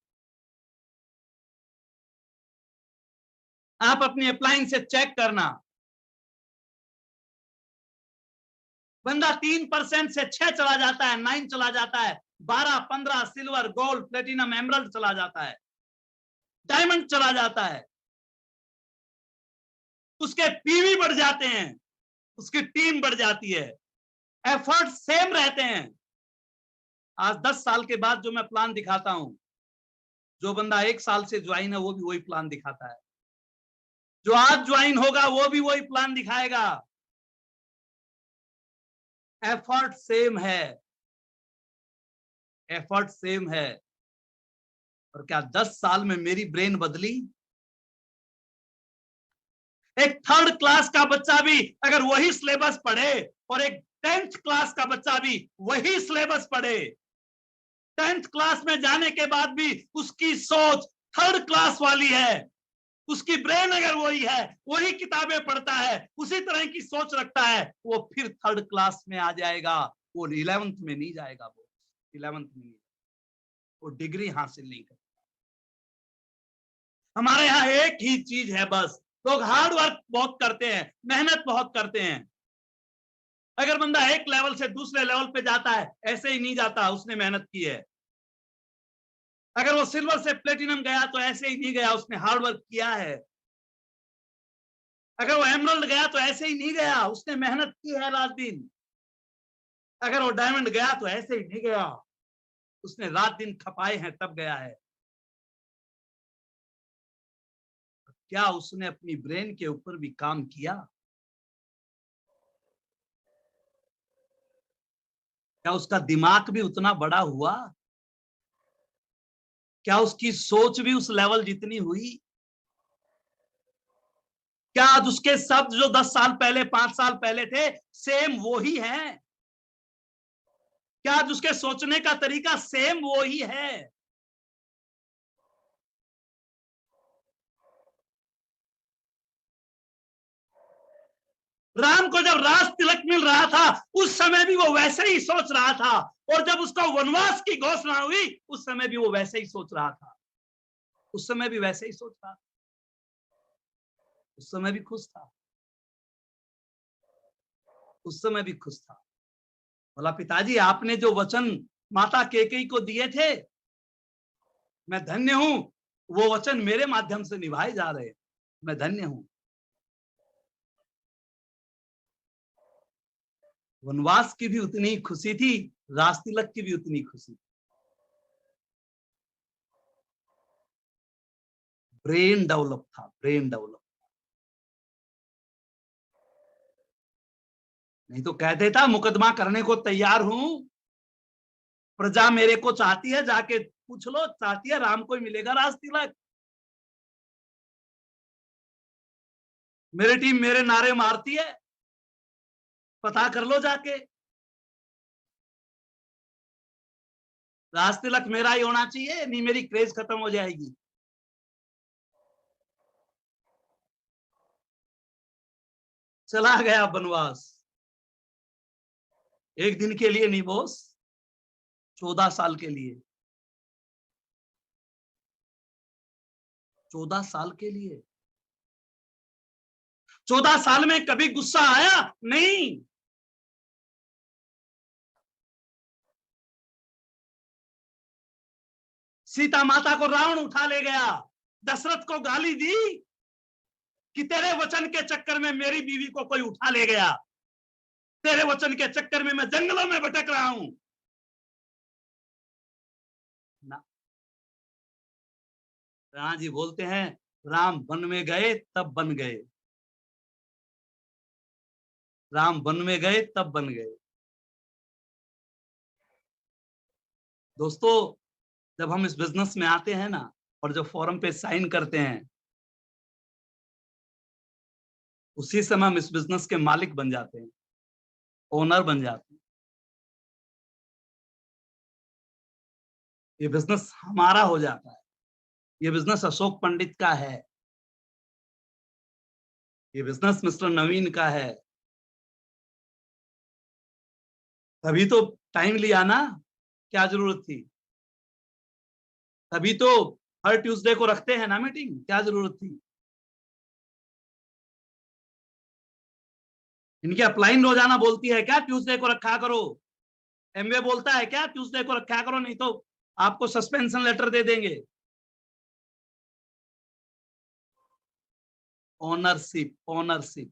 आप अपनी अप्लायंस से चेक करना, बंदा 3% से 6 चला जाता है, 9 चला जाता है, 12, 15 सिल्वर, गोल्ड, प्लेटिनम, एमरल्ड चला जाता है, डायमंड चला जाता है, उसके पीवी बढ़ जाते हैं, उसकी टीम बढ़ जाती है, एफर्ट सेम रहते हैं। आज 10 साल के बाद जो मैं प्लान दिखाता हूं, जो बंदा 1 साल से ज्वाइन है वो भी वही प्लान दिखाता है, जो आज ज्वाइन होगा वो भी वही प्लान दिखाएगा। एफर्ट सेम है, एफर्ट सेम है। और क्या 10 साल में मेरी ब्रेन बदली? एक 3rd क्लास का बच्चा भी अगर वही सिलेबस पढ़े और एक 10th क्लास का बच्चा भी वही सिलेबस पढ़े, 10th क्लास में जाने के बाद भी उसकी सोच 3rd क्लास वाली है, उसकी ब्रेन अगर वही है, वही किताबें पढ़ता है, उसी तरह की सोच रखता है, वो फिर 3rd क्लास में आ जाएगा, वो 11th में नहीं जाएगा, वो 11th में नहीं, वो डिग्री हासिल नहीं करेगा। हमारे यहाँ एक ही चीज है बस, लोग हार्ड वर्क बहुत करते हैं, मेहनत बहुत करते हैं। अगर बंदा एक लेवल से दूसरे लेवल पे जाता है, ऐसे ही नहीं जाता, उसने मेहनत की है। अगर वो सिल्वर से प्लेटिनम गया तो ऐसे ही नहीं गया, उसने हार्ड वर्क किया है। अगर वो एमरल्ड गया तो ऐसे ही नहीं गया, उसने मेहनत की है रात दिन। अगर वो डायमंड गया तो ऐसे ही नहीं गया, उसने रात दिन खपाए हैं तब गया है। क्या उसने अपनी ब्रेन के ऊपर भी काम किया? क्या उसका दिमाग भी उतना बड़ा हुआ? क्या उसकी सोच भी उस लेवल जितनी हुई? क्या आज उसके शब्द जो 10 साल पहले, 5 साल पहले थे, सेम वो ही है? क्या आज उसके सोचने का तरीका सेम वो ही है? राम को जब राज तिलक मिल रहा था, उस समय भी वो वैसे ही सोच रहा था, और जब उसको वनवास की घोषणा हुई, उस समय भी वो वैसे ही सोच रहा था, उस समय भी वैसे ही सोच रहा था, उस समय भी खुश था, उस समय भी खुश था। बोला, पिताजी आपने जो वचन माता कैकेयी को दिए थे, मैं धन्य हूं, वो वचन मेरे माध्यम से निभाए जा रहे, मैं धन्य हूं। वनवास की भी उतनी ही खुशी थी, राज तिलक की भी उतनी खुशी थी। ब्रेन डेवलप था, ब्रेन डेवलप। नहीं तो कह देता मुकदमा करने को तैयार हूं, प्रजा मेरे को चाहती है, जाके पूछ लो, चाहती है राम को ही मिलेगा राज तिलक। मेरी टीम मेरे नारे मारती है, पता कर लो जाके, राज तिलक मेरा ही होना चाहिए, नहीं मेरी क्रेज खत्म हो जाएगी। चला गया बनवास, एक दिन के लिए नहीं बॉस, 14 साल के लिए, 14 साल के लिए। 14 साल में कभी गुस्सा आया? नहीं। सीता माता को रावण उठा ले गया, दशरथ को गाली दी, कि तेरे वचन के चक्कर में मेरी बीवी को कोई उठा ले गया, तेरे वचन के चक्कर में मैं जंगलों में भटक रहा हूं ना। राणा जी बोलते हैं, राम वन में गए तब बन गए, राम वन में गए तब बन गए। दोस्तों, जब हम इस बिजनेस में आते हैं ना, और जब फॉर्म पे साइन करते हैं, उसी समय हम इस बिजनेस के मालिक बन जाते हैं, ओनर बन जाते हैं। ये बिजनेस हमारा हो जाता है, ये बिजनेस अशोक पंडित का है, ये बिजनेस मिस्टर नवीन का है। तभी तो टाइम लिया ना, क्या जरूरत थी? तभी तो हर ट्यूसडे को रखते हैं ना मीटिंग, क्या जरूरत थी? इनकी अपलाइन रोजाना बोलती है क्या ट्यूसडे को रखा करो? एमवे बोलता है क्या ट्यूसडे को रखा करो, नहीं तो आपको सस्पेंशन लेटर दे देंगे। ओनरशिप, ओनरशिप,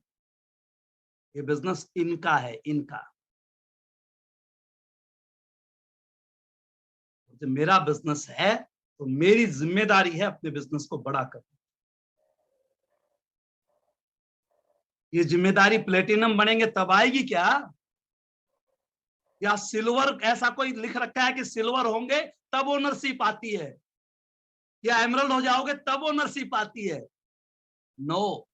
ये बिजनेस इनका है, इनका। जब मेरा बिजनेस है तो मेरी जिम्मेदारी है अपने बिजनेस को बड़ा करना। ये जिम्मेदारी प्लेटिनम बनेंगे तब आएगी क्या? या सिल्वर, ऐसा कोई लिख रखा है कि सिल्वर होंगे तब ओनरशिप आती है, या एमरल्ड हो जाओगे तब ओनरशिप आती है? नो,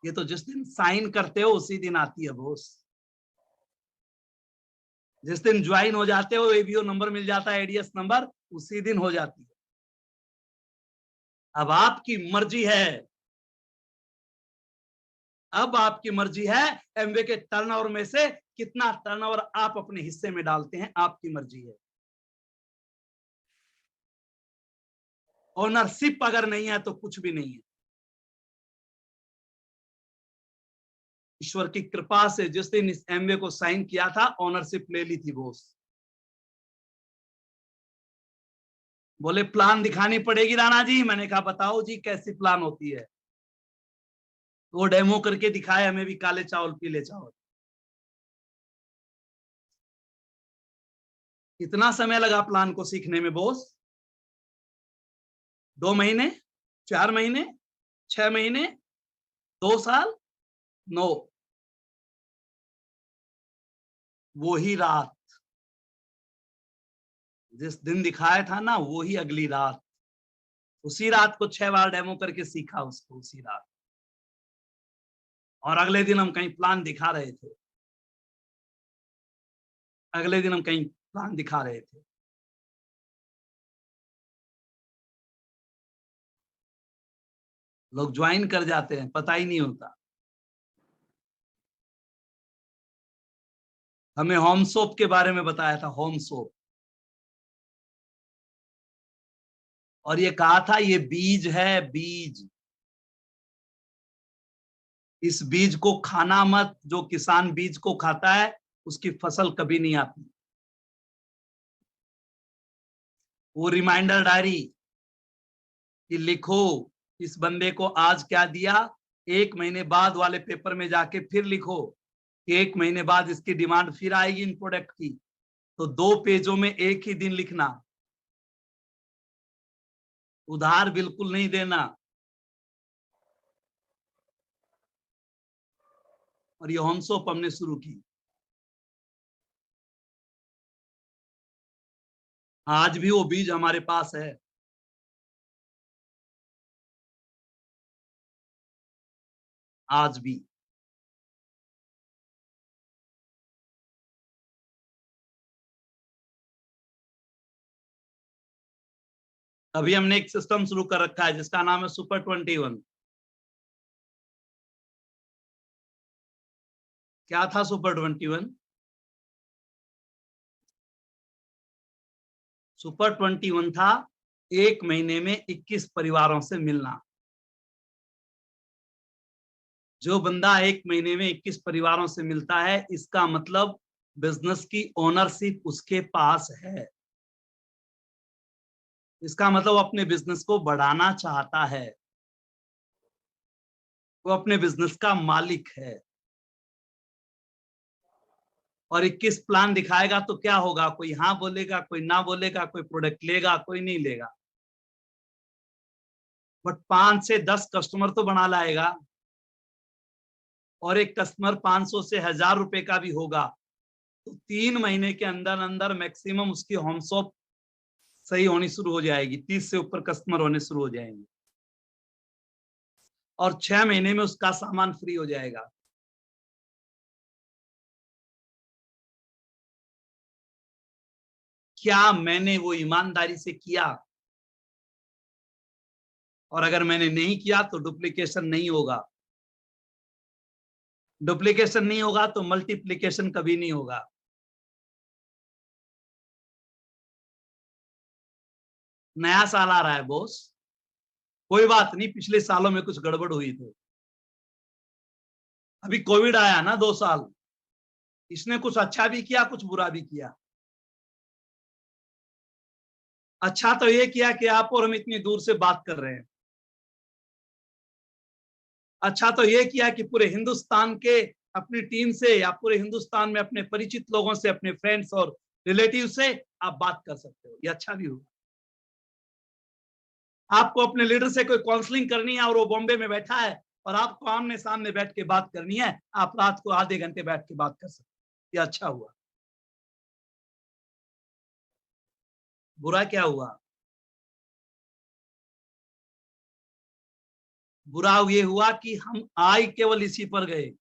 ये तो जिस दिन साइन करते हो उसी दिन आती है बॉस। जिस दिन ज्वाइन हो जाते हो, एबीओ नंबर मिल जाता है, एडीएस नंबर, उसी दिन हो जाती है। अब आपकी मर्जी है, अब आपकी मर्जी है एमवे के टर्नओवर में से कितना टर्नओवर आप अपने हिस्से में डालते हैं, आपकी मर्जी है। ओनरशिप अगर नहीं है तो कुछ भी नहीं है। ईश्वर की कृपा से जिस दिन इस एमवे को साइन किया था, ओनरशिप ले ली थी बॉस। बोले प्लान दिखानी पड़ेगी राणा जी। मैंने कहा बताओ जी कैसी प्लान होती है। वो डेमो करके दिखाए हमें भी, काले चावल पीले चावल। कितना समय लगा प्लान को सीखने में बॉस? 2 महीने, 4 महीने, 6 महीने, 2 साल? नो, वो ही रात, जिस दिन दिखाया था ना, वो ही अगली रात, उसी रात को 6 बार डेमो करके सीखा उसको, उसी रात। और अगले दिन हम कहीं प्लान दिखा रहे थे, अगले दिन हम कहीं प्लान दिखा रहे थे। लोग ज्वाइन कर जाते हैं, पता ही नहीं होता। हमें होम सोप के बारे में बताया था, होम सोप, और ये कहा था ये बीज है, बीज, इस बीज को खाना मत। जो किसान बीज को खाता है उसकी फसल कभी नहीं आती। वो रिमाइंडर डायरी कि लिखो इस बंदे को आज क्या दिया, 1 महीने बाद वाले पेपर में जाके फिर लिखो कि 1 महीने बाद इसकी डिमांड फिर आएगी इन प्रोडक्ट की, तो 2 पेजों में एक ही दिन लिखना, उधार बिल्कुल नहीं देना। और ये होम सोप हमने शुरू की। आज भी वो बीज हमारे पास है। आज भी अभी हमने एक सिस्टम शुरू कर रखा है जिसका नाम है सुपर 21। क्या था सुपर 21? सुपर 21 था 1 महीने में 21 परिवारों से मिलना। जो बंदा 1 महीने में 21 परिवारों से मिलता है, इसका मतलब बिजनेस की ओनरशिप उसके पास है। इसका मतलब अपने बिजनेस को बढ़ाना चाहता है। वो अपने बिजनेस का मालिक है। और 21 प्लान दिखाएगा तो क्या होगा, कोई हाँ बोलेगा, कोई ना बोलेगा, कोई प्रोडक्ट लेगा, कोई नहीं लेगा, बट 5 से 10 कस्टमर तो बना लाएगा। और एक कस्टमर 500 से 1000 रुपए का भी होगा तो 3 महीने के अंदर अंदर मैक्सिमम उसकी होम शॉप सही होनी शुरू हो जाएगी, 30 से ऊपर कस्टमर होने शुरू हो जाएंगे और 6 महीने में उसका सामान फ्री हो जाएगा। क्या मैंने वो ईमानदारी से किया? और अगर मैंने नहीं किया तो डुप्लीकेशन नहीं होगा। डुप्लीकेशन नहीं होगा तो मल्टीप्लीकेशन कभी नहीं होगा। नया साल आ रहा है बॉस, कोई बात नहीं, पिछले सालों में कुछ गड़बड़ हुई थी, अभी कोविड आया ना 2 साल, इसने कुछ अच्छा भी किया, कुछ बुरा भी किया। अच्छा तो ये किया कि आप और हम इतनी दूर से बात कर रहे हैं। अच्छा तो ये किया कि पूरे हिंदुस्तान के अपनी टीम से या पूरे हिंदुस्तान में अपने परिचित लोगों से, अपने फ्रेंड्स और रिलेटिव से आप बात कर सकते हो, ये अच्छा भी हुआ। आपको अपने लीडर से कोई काउंसलिंग करनी है और वो बॉम्बे में बैठा है और आपको आमने सामने बैठ के बात करनी है, आप रात को आधे घंटे बैठ के बात कर सकते हो, ये अच्छा हुआ। बुरा क्या हुआ? बुरा ये हुआ कि हम आए केवल इसी पर गए,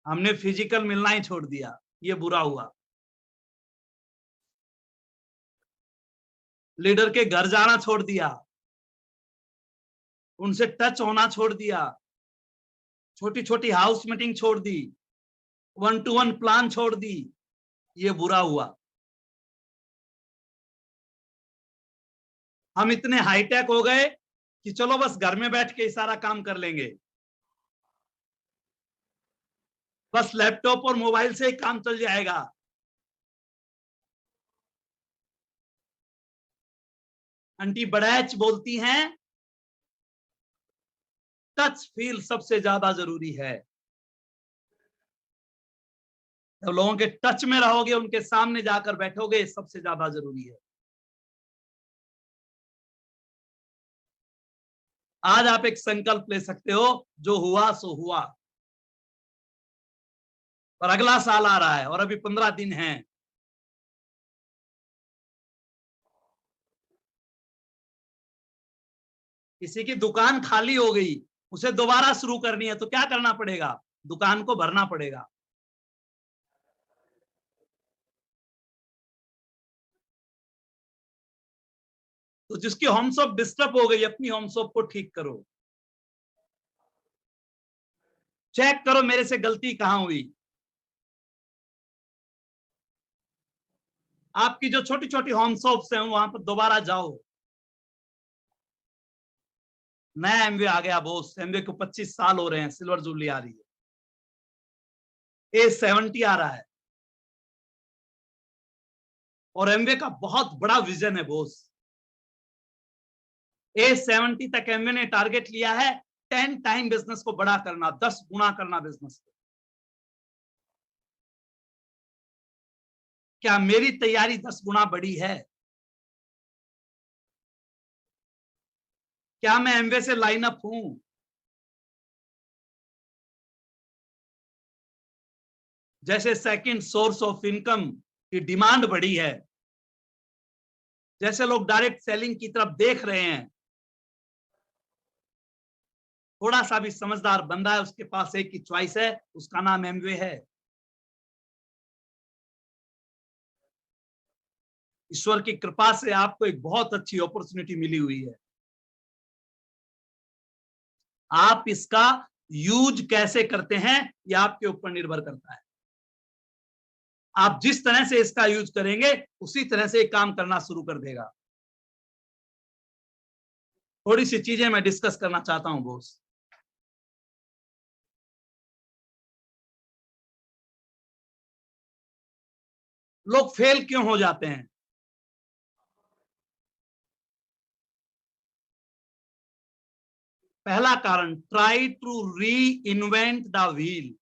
हमने फिजिकल मिलना ही छोड़ दिया, ये बुरा हुआ। लीडर के घर जाना छोड़ दिया, उनसे टच होना छोड़ दिया, छोटी छोटी हाउस मीटिंग छोड़ दी, 1-to-1 प्लान छोड़ दी, ये बुरा हुआ। हम इतने हाईटेक हो गए कि चलो बस घर में बैठ के सारा काम कर लेंगे, बस लैपटॉप और मोबाइल से ही काम चल जाएगा। आंटी बड़ैच बोलती हैं टच फील सबसे ज्यादा जरूरी है। जब लोगों के टच में रहोगे, उनके सामने जाकर बैठोगे, सबसे ज्यादा जरूरी है। आज आप एक संकल्प ले सकते हो, जो हुआ सो हुआ, और अगला साल आ रहा है और अभी 15 दिन हैं। किसी की दुकान खाली हो गई, उसे दोबारा शुरू करनी है तो क्या करना पड़ेगा? दुकान को भरना पड़ेगा। तो जिसकी होम शॉप डिस्टर्ब हो गई, अपनी होम शॉप को ठीक करो, चेक करो मेरे से गलती कहां हुई। आपकी जो छोटी छोटी होम शॉप्स हैं वहां पर दोबारा जाओ। नया एमवे आ गया बॉस, एमवे को 25 साल हो रहे हैं, सिल्वर जुबली आ रही है, A70 आ रहा है और एमवे का बहुत बड़ा विजन है बॉस। A70 तक एमवे ने टारगेट लिया है 10 टाइम बिजनेस को बड़ा करना, 10 गुना करना बिजनेस को। क्या मेरी तैयारी 10 गुना बड़ी है? क्या मैं एमवे से लाइन अप हूं? जैसे सेकंड सोर्स ऑफ इनकम की डिमांड बढ़ी है, जैसे लोग डायरेक्ट सेलिंग की तरफ देख रहे हैं, थोड़ा सा भी समझदार बंदा है, उसके पास एक ही चॉइस है, उसका नाम एमवे है। ईश्वर की कृपा से आपको एक बहुत अच्छी अपॉर्चुनिटी मिली हुई है, आप इसका यूज कैसे करते हैं ये आपके ऊपर निर्भर करता है। आप जिस तरह से इसका यूज करेंगे उसी तरह से काम करना शुरू कर देगा। थोड़ी सी चीजें मैं डिस्कस करना चाहता हूं बॉस। लोग फेल क्यों हो जाते हैं? पहला कारण, try to reinvent the wheel.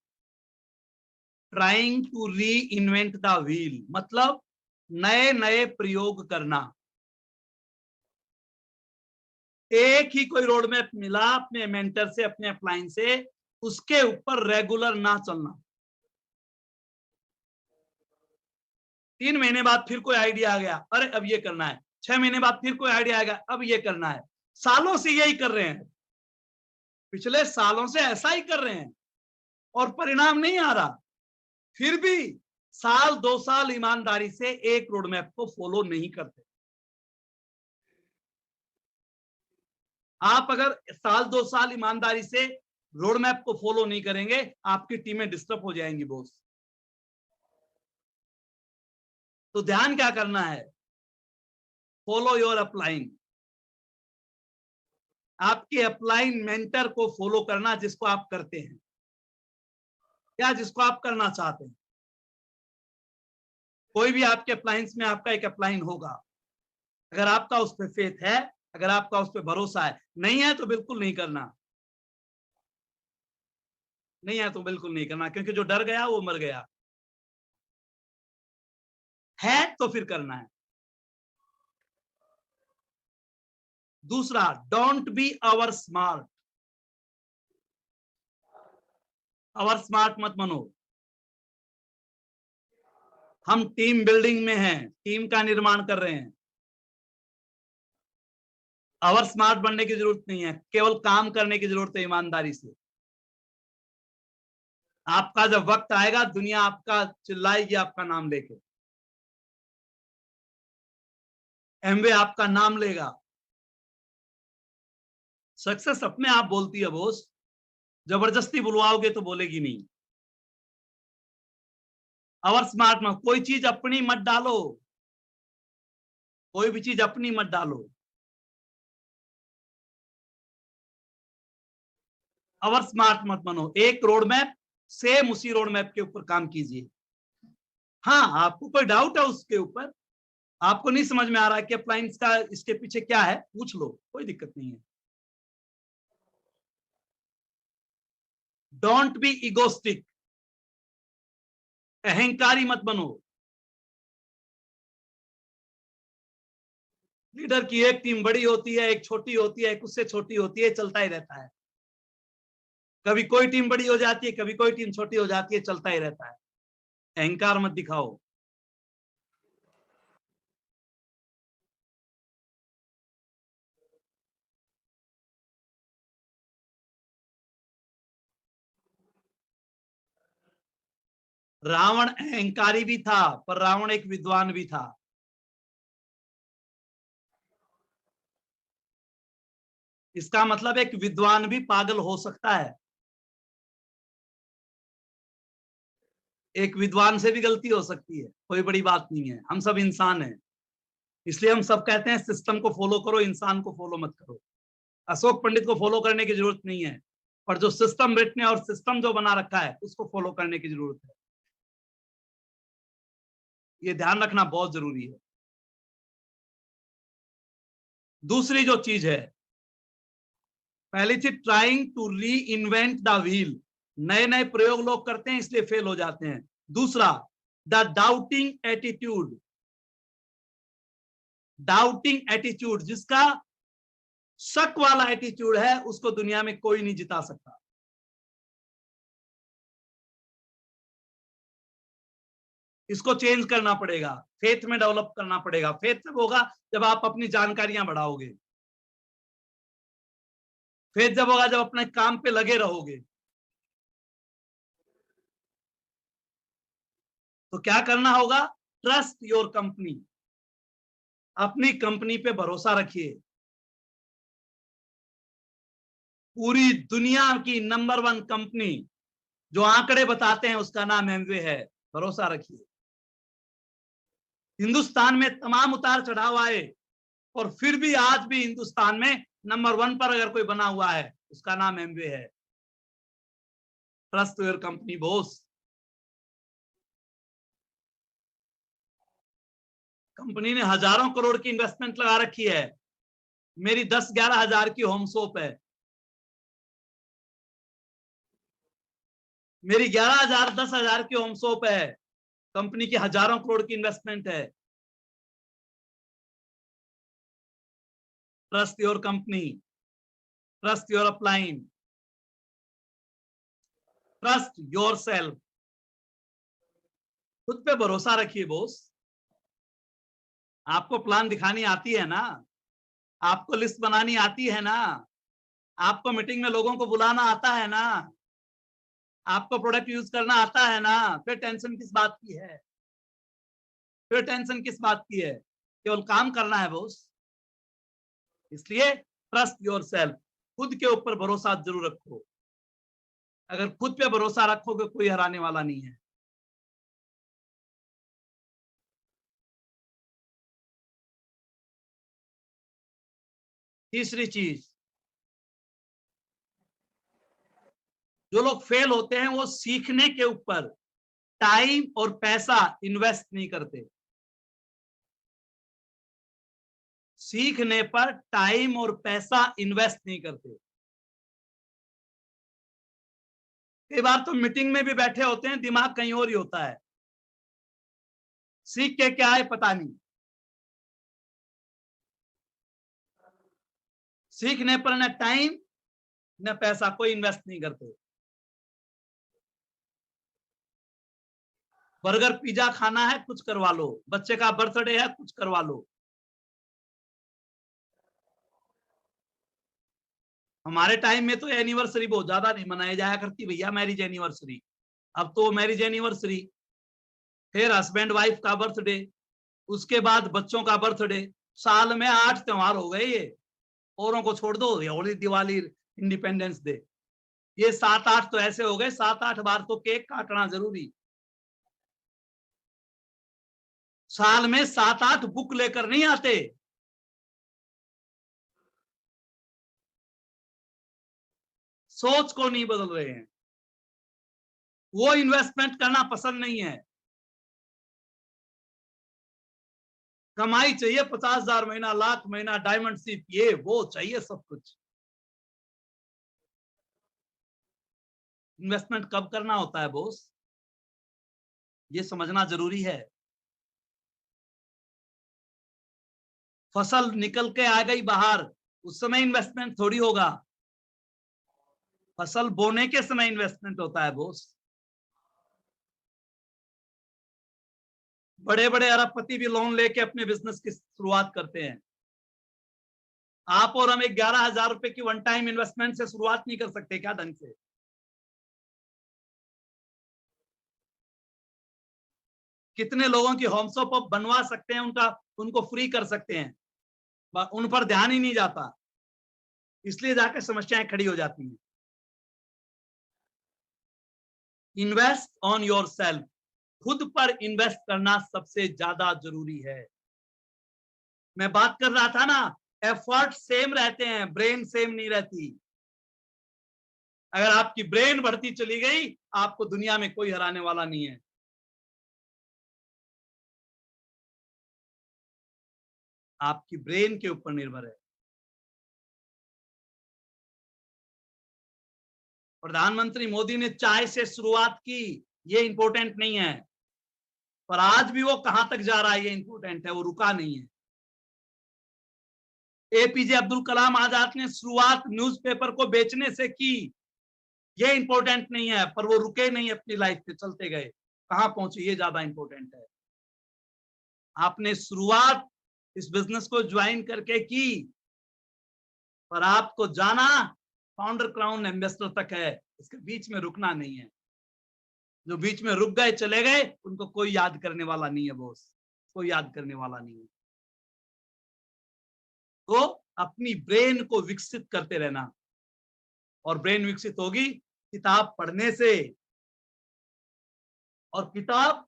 Trying to reinvent the wheel मतलब नए नए प्रयोग करना। एक ही कोई रोड मैप मिला अपने मेंटर से, अपने अपलाइन से, उसके ऊपर रेगुलर ना चलना। 3 महीने बाद फिर कोई आइडिया आ गया, अरे अब ये करना है। 6 महीने बाद फिर कोई आइडिया आ गया, अब ये करना है। सालों से यही कर रहे हैं, पिछले सालों से ऐसा ही कर रहे हैं और परिणाम नहीं आ रहा। फिर भी साल 2 साल ईमानदारी से एक रोड मैप को फॉलो नहीं करते। आप अगर साल 2 साल ईमानदारी से रोड मैप को फॉलो नहीं करेंगे, आपकी टीमें डिस्टर्ब हो जाएंगी बॉस। तो ध्यान क्या करना है, फॉलो योर अपलाइन। आपके अपलाइन मेंटर को फॉलो करना, जिसको आप करते हैं या जिसको आप करना चाहते हैं। कोई भी आपके अप्लायंस में आपका एक अप्लाइन होगा, अगर आपका उस पर फेथ है, अगर आपका उस पर भरोसा है, नहीं है तो बिल्कुल नहीं करना। नहीं है तो बिल्कुल नहीं करना, क्योंकि जो डर गया वो मर गया। है तो फिर करना है। दूसरा, don't be our smart. Our smart मत बनो। हम टीम बिल्डिंग में हैं, टीम का निर्माण कर रहे हैं। अवर स्मार्ट बनने की जरूरत नहीं है, केवल काम करने की जरूरत है ईमानदारी से। आपका जब वक्त आएगा, दुनिया आपका चिल्लाएगी आपका नाम लेके, एमवे आपका नाम लेगा। सक्सेस अपने आप बोलती है बॉस, जबरदस्ती बुलवाओगे तो बोलेगी नहीं। अवर स्मार्ट में कोई चीज अपनी मत डालो, कोई भी चीज अपनी मत डालो। अवर स्मार्ट मत बनो। एक रोड मैप, सेम उसी रोड मैप के ऊपर काम कीजिए। हाँ, आपको कोई डाउट है उसके ऊपर, आपको नहीं समझ में आ रहा है कि अप्लायंस का इसके पीछे क्या है, पूछ लो, कोई दिक्कत नहीं है। Don't be egoistic. अहंकारी मत बनो। लीडर की एक टीम बड़ी होती है, एक छोटी होती है, एक उससे छोटी होती है, चलता ही रहता है। कभी कोई टीम बड़ी हो जाती है, कभी कोई टीम छोटी हो जाती है, चलता ही रहता है। अहंकार मत दिखाओ। रावण अहंकारी भी था, पर रावण एक विद्वान भी था। इसका मतलब एक विद्वान भी पागल हो सकता है। एक विद्वान से भी गलती हो सकती है, कोई बड़ी बात नहीं है, हम सब इंसान हैं। इसलिए हम सब कहते हैं सिस्टम को फॉलो करो, इंसान को फॉलो मत करो। अशोक पंडित को फॉलो करने की जरूरत नहीं है, पर जो सिस्टम रिटने और सिस्टम जो बना रखा है उसको फॉलो करने की जरूरत है। ये ध्यान रखना बहुत जरूरी है। दूसरी जो चीज है, पहली थी trying to reinvent the wheel. नए नए प्रयोग लोग करते हैं, इसलिए फेल हो जाते हैं। दूसरा, the doubting attitude. Doubting attitude, जिसका शक वाला एटीट्यूड है, उसको दुनिया में कोई नहीं जिता सकता। इसको चेंज करना पड़ेगा, फेथ में डेवलप करना पड़ेगा। फेथ तब होगा जब आप अपनी जानकारियां बढ़ाओगे। फेथ जब होगा जब अपने काम पे लगे रहोगे। तो क्या करना होगा, ट्रस्ट योर कंपनी। अपनी कंपनी पे भरोसा रखिए। पूरी दुनिया की नंबर 1 कंपनी जो आंकड़े बताते हैं उसका नाम एमवे है, भरोसा रखिए। हिंदुस्तान में तमाम उतार चढ़ाव आए और फिर भी आज भी हिंदुस्तान में नंबर 1 पर अगर कोई बना हुआ है, उसका नाम एमवे है। Trust your company boss. Company ने हजारों करोड़ की इन्वेस्टमेंट लगा रखी है। मेरी 10-11 हजार की होम शॉप है, मेरी 11,000 10,000 की होम शॉप है, कंपनी की हजारों करोड़ की इन्वेस्टमेंट है। Trust your company, trust your upline, trust your self. खुद पे भरोसा रखिए बॉस। आपको प्लान दिखानी आती है ना, आपको लिस्ट बनानी आती है ना, आपको मीटिंग में लोगों को बुलाना आता है ना, आपको प्रोडक्ट यूज करना आता है ना, फिर टेंशन किस बात की है? फिर टेंशन किस बात की है? केवल काम करना है बॉस। इसलिए ट्रस्ट योर सेल्फ, खुद के ऊपर भरोसा जरूर रखो। अगर खुद पे भरोसा रखोगे कोई हराने वाला नहीं है। तीसरी चीज, जो लोग फेल होते हैं वो सीखने के ऊपर टाइम और पैसा इन्वेस्ट नहीं करते। सीखने पर टाइम और पैसा इन्वेस्ट नहीं करते। कई बार तो मीटिंग में भी बैठे होते हैं, दिमाग कहीं और ही होता है, सीख के क्या है पता नहीं। सीखने पर न टाइम न पैसा कोई इन्वेस्ट नहीं करते। बर्गर पिज्जा खाना है, कुछ करवा लो। बच्चे का बर्थडे है, कुछ करवा लो। हमारे टाइम में तो एनिवर्सरी बहुत ज्यादा नहीं मनाई जाया करती भैया, मैरिज एनिवर्सरी। अब तो मैरिज एनिवर्सरी, फिर हस्बैंड वाइफ का बर्थडे, उसके बाद बच्चों का बर्थडे। साल में 8 त्योहार हो गए ये। औरों को छोड़ दो, होली, दिवाली, इंडिपेंडेंस डे, ये 7-8 तो ऐसे हो गए। 7-8 बार तो केक काटना जरूरी। साल में 7-8 बुक लेकर नहीं आते। सोच को नहीं बदल रहे हैं, वो इन्वेस्टमेंट करना पसंद नहीं है। कमाई चाहिए 50,000 महीना, लाख महीना, डायमंड शिप, ये वो चाहिए सब कुछ। इन्वेस्टमेंट कब करना होता है बॉस, ये समझना जरूरी है। फसल निकल के आ गई बाहर, उस समय इन्वेस्टमेंट थोड़ी होगा। फसल बोने के समय इन्वेस्टमेंट होता है बॉस। बड़े बड़े अरबपति भी लोन लेके अपने बिजनेस की शुरुआत करते हैं। आप और हम 11,000 रुपए की वन टाइम इन्वेस्टमेंट से शुरुआत नहीं कर सकते क्या ढंग से? कितने लोगों की होम शॉप आप बनवा सकते हैं, उनको फ्री कर सकते हैं, उन पर ध्यान ही नहीं जाता, इसलिए जाकर समस्याएं खड़ी हो जाती हैं। इन्वेस्ट ऑन योर सेल्फ, खुद पर इन्वेस्ट करना सबसे ज्यादा जरूरी है। मैं बात कर रहा था ना, एफर्ट सेम रहते हैं, ब्रेन सेम नहीं रहती। अगर आपकी ब्रेन बढ़ती चली गई, आपको दुनिया में कोई हराने वाला नहीं है। आपकी ब्रेन के ऊपर निर्भर है। प्रधानमंत्री मोदी ने चाय से शुरुआत की, ये इंपॉर्टेंट नहीं है, पर आज भी वो कहां तक जा रहा है ये इंपॉर्टेंट है, वो रुका नहीं है। एपीजे अब्दुल कलाम आजाद ने शुरुआत न्यूज़पेपर को बेचने से की, ये इंपॉर्टेंट नहीं है, पर वो रुके नहीं, अपनी लाइफ पे चलते गए, कहां पहुंचे ये ज्यादा इंपॉर्टेंट है। आपने शुरुआत इस बिजनेस को ज्वाइन करके की, पर आपको जाना फाउंडर क्राउन एम्बेसडर तक है, इसके बीच में रुकना नहीं है। जो बीच में रुक गए, चले गए, उनको कोई याद करने वाला नहीं है बॉस, कोई याद करने वाला नहीं है। तो अपनी ब्रेन को विकसित करते रहना, और ब्रेन विकसित होगी किताब पढ़ने से। और किताब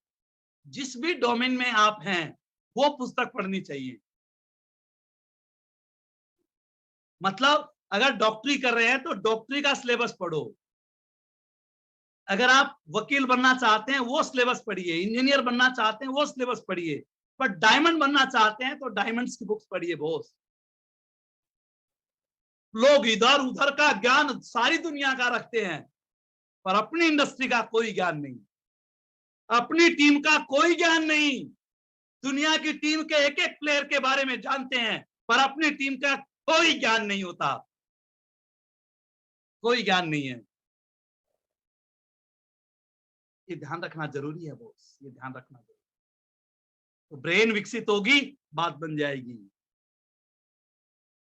जिस भी डोमेन में आप हैं, वो पुस्तक पढ़नी चाहिए। मतलब अगर डॉक्टरी कर रहे हैं तो डॉक्टरी का सिलेबस पढ़ो। अगर आप वकील बनना चाहते हैं, वो सिलेबस पढ़िए। इंजीनियर बनना चाहते हैं, वो सिलेबस पढ़िए। पर डायमंड बनना चाहते हैं तो डायमंड्स की बुक्स पढ़िए बॉस। लोग इधर उधर का ज्ञान सारी दुनिया का रखते हैं, पर अपनी इंडस्ट्री का कोई ज्ञान नहीं, अपनी टीम का कोई ज्ञान नहीं। दुनिया की टीम के एक एक प्लेयर के बारे में जानते हैं, पर अपनी टीम का कोई ज्ञान नहीं होता, कोई ज्ञान नहीं है। ये ध्यान रखना जरूरी है बॉस, ये ध्यान रखना जरूरी। तो ब्रेन विकसित होगी, बात बन जाएगी।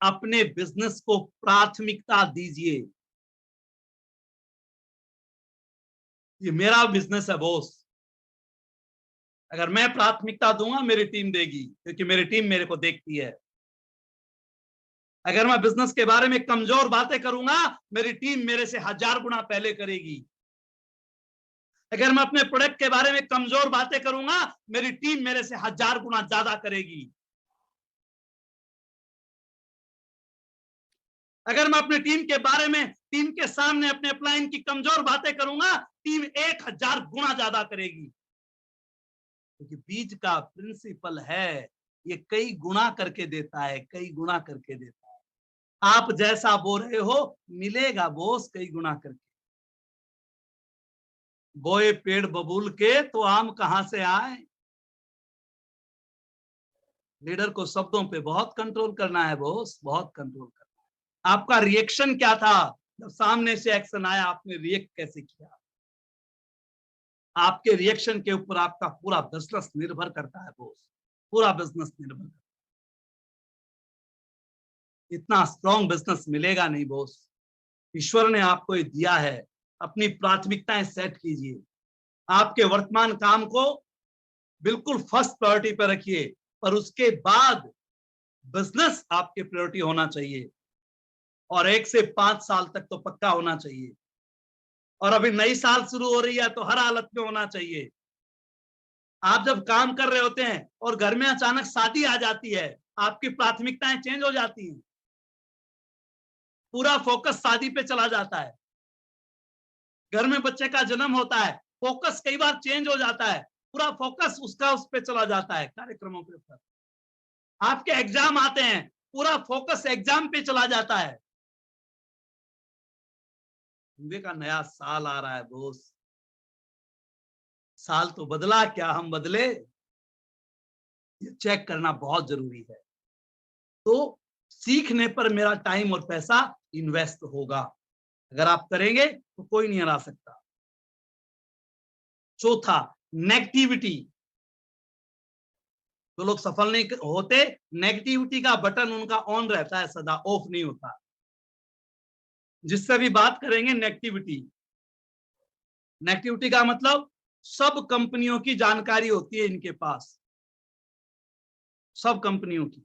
अपने बिजनेस को प्राथमिकता दीजिए। ये मेरा बिजनेस है बॉस, अगर मैं प्राथमिकता दूंगा मेरी टीम देगी, क्योंकि मेरी टीम मेरे को देखती है। अगर मैं बिजनेस के बारे में कमजोर बातें करूंगा, मेरी टीम मेरे से 1000 गुना पहले करेगी। अगर मैं अपने प्रोडक्ट के बारे में कमजोर बातें करूंगा, मेरी टीम मेरे से 1000 गुना ज्यादा करेगी। अगर मैं अपनी टीम के बारे में, टीम के सामने अपने अपलाइन की कमजोर बातें करूंगा, टीम 1000 गुना ज्यादा करेगी। क्योंकि बीज का प्रिंसिपल है, ये कई गुना करके देता है, कई गुना करके देता है। आप जैसा बो रहे हो मिलेगा बॉस कई गुना करके। बोए पेड़ बबूल के तो आम कहां से आए। लीडर को शब्दों पे बहुत कंट्रोल करना है बॉस, बहुत कंट्रोल करना है। आपका रिएक्शन क्या था जब सामने से एक्शन आया, आपने रिएक्ट कैसे किया? आपके रिएक्शन के ऊपर आपका पूरा बिजनेस निर्भर करता है बॉस, पूरा बिजनेस निर्भर करता है। इतना स्ट्रॉन्ग बिजनेस मिलेगा नहीं बॉस। ईश्वर ने आपको ये दिया है, अपनी प्राथमिकताएं सेट कीजिए। आपके वर्तमान काम को बिल्कुल फर्स्ट प्रायोरिटी पर रखिए, पर उसके बाद बिजनेस आपके प्रायोरिटी होना चाहिए, और 1 से 5 साल तक तो पक्का होना चाहिए। और अभी नई साल शुरू हो रही है तो हर हालत में होना चाहिए। आप जब काम कर रहे होते हैं और घर में अचानक शादी आ जाती है, आपकी प्राथमिकताएं चेंज हो जाती हैं, पूरा फोकस शादी पे चला जाता है। घर में बच्चे का जन्म होता है, फोकस कई बार चेंज हो जाता है, पूरा फोकस उसका उस पे चला जाता है, कार्यक्रमों के ऊपर। आपके एग्जाम आते हैं, पूरा फोकस एग्जाम पे चला जाता है। हिंदी का नया साल आ रहा है बॉस, साल तो बदला, क्या हम बदले? ये चेक करना बहुत जरूरी है। तो सीखने पर मेरा टाइम और पैसा इन्वेस्ट होगा, अगर आप करेंगे तो कोई नहीं हरा सकता। चौथा, नेगेटिविटी। जो लोग सफल नहीं होते, नेगेटिविटी का बटन उनका ऑन रहता है सदा, ऑफ नहीं होता। जिससे भी बात करेंगे नेगेटिविटी, नेगेटिविटी का मतलब सब कंपनियों की जानकारी होती है इनके पास, सब कंपनियों की।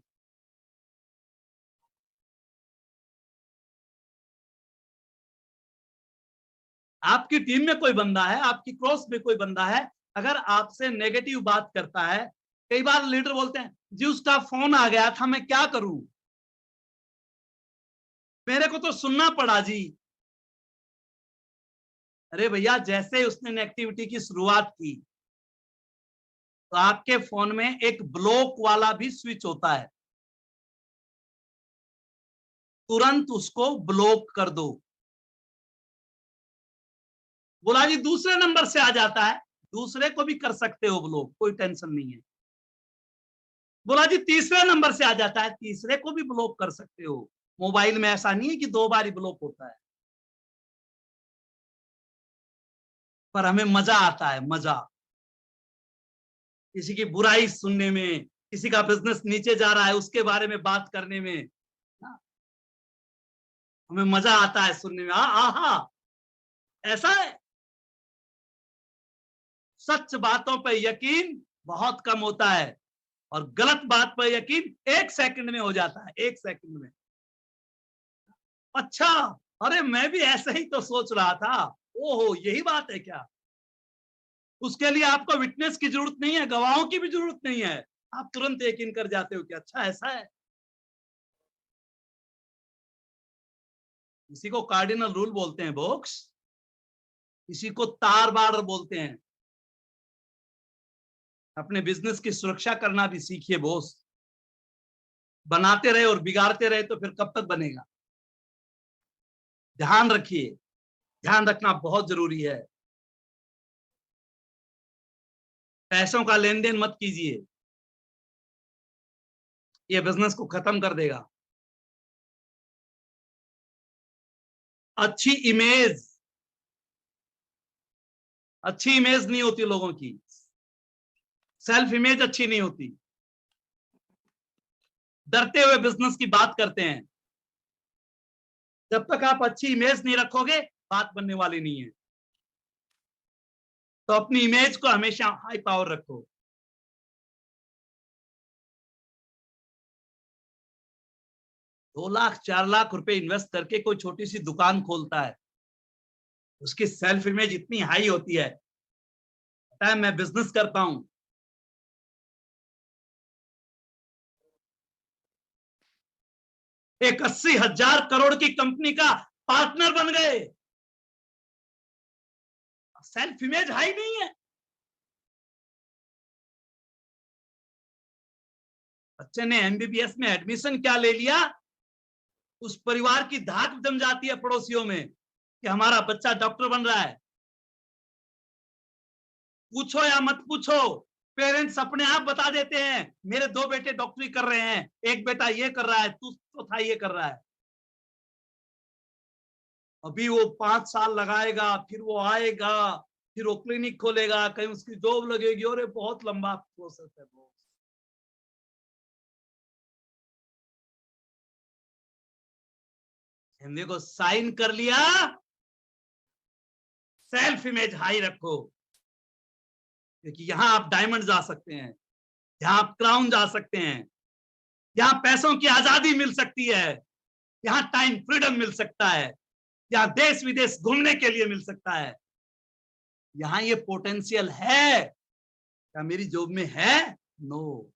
आपकी टीम में कोई बंदा है, आपकी क्रॉस में कोई बंदा है, अगर आपसे नेगेटिव बात करता है, कई बार लीडर बोलते हैं जी उसका फोन आ गया था, मैं क्या करूं, मेरे को तो सुनना पड़ा जी। अरे भैया, जैसे ही उसने नेगेटिविटी की शुरुआत की, तो आपके फोन में एक ब्लॉक वाला भी स्विच होता है, तुरंत उसको ब्लॉक कर दो। बोला जी दूसरे नंबर से आ जाता है, दूसरे को भी कर सकते हो ब्लॉक, कोई टेंशन नहीं है। बोला जी तीसरे नंबर से आ जाता है, तीसरे को भी ब्लॉक कर सकते हो। मोबाइल में ऐसा नहीं है कि 2 बार ही ब्लॉक होता है। पर हमें मजा आता है, मजा किसी की बुराई सुनने में, किसी का बिजनेस नीचे जा रहा है उसके बारे में बात करने में, हमें मजा आता है सुनने में। आहा, ऐसा है। सच बातों पर यकीन बहुत कम होता है, और गलत बात पर यकीन 1 सेकंड में हो जाता है, 1 सेकंड में। अच्छा, अरे मैं भी ऐसे ही तो सोच रहा था, ओहो यही बात है क्या? उसके लिए आपको विटनेस की जरूरत नहीं है, गवाहों की भी जरूरत नहीं है, आप तुरंत यकीन कर जाते हो कि अच्छा ऐसा है। इसी को कार्डिनल रूल बोलते हैं बॉक्स, इसी को तार बाड़ बोलते हैं। अपने बिजनेस की सुरक्षा करना भी सीखिए बॉस। बनाते रहे और बिगाड़ते रहे तो फिर कब तक बनेगा? ध्यान रखिए, ध्यान रखना बहुत जरूरी है। पैसों का लेन देन मत कीजिए, ये बिजनेस को खत्म कर देगा। अच्छी इमेज नहीं होती लोगों की, सेल्फ इमेज अच्छी नहीं होती। डरते हुए बिजनेस की बात करते हैं। जब तक आप अच्छी इमेज नहीं रखोगे, बात बनने वाली नहीं है। तो अपनी इमेज को हमेशा हाई पावर रखो। दो लाख 4 लाख रुपए इन्वेस्ट करके कोई छोटी सी दुकान खोलता है, उसकी सेल्फ इमेज इतनी हाई होती है, पता है मैं बिजनेस करता हूं, एक 80,000 करोड़ की कंपनी का पार्टनर बन गए। सेल्फ इमेज हाई नहीं है। बच्चे ने एमबीबीएस में एडमिशन क्या ले लिया, उस परिवार की धाक जम जाती है पड़ोसियों में कि हमारा बच्चा डॉक्टर बन रहा है। पूछो या मत पूछो, पेरेंट्स अपने आप बता देते हैं मेरे 2 बेटे डॉक्टरी कर रहे हैं, एक बेटा ये कर रहा है, तू चौथा ये कर रहा है। अभी वो 5 साल लगाएगा, फिर वो आएगा, फिर वो क्लिनिक खोलेगा, कहीं उसकी जॉब लगेगी, और ये बहुत लंबा प्रोसेस है। हिंदी को साइन कर लिया, सेल्फ इमेज हाई रखो, क्योंकि यहां आप डायमंड जा सकते हैं, यहां आप क्राउन जा सकते हैं, यहां पैसों की आजादी मिल सकती है, यहां टाइम फ्रीडम मिल सकता है, यहां देश विदेश घूमने के लिए मिल सकता है। यहां ये पोटेंशियल है। क्या मेरी जॉब में है? नो।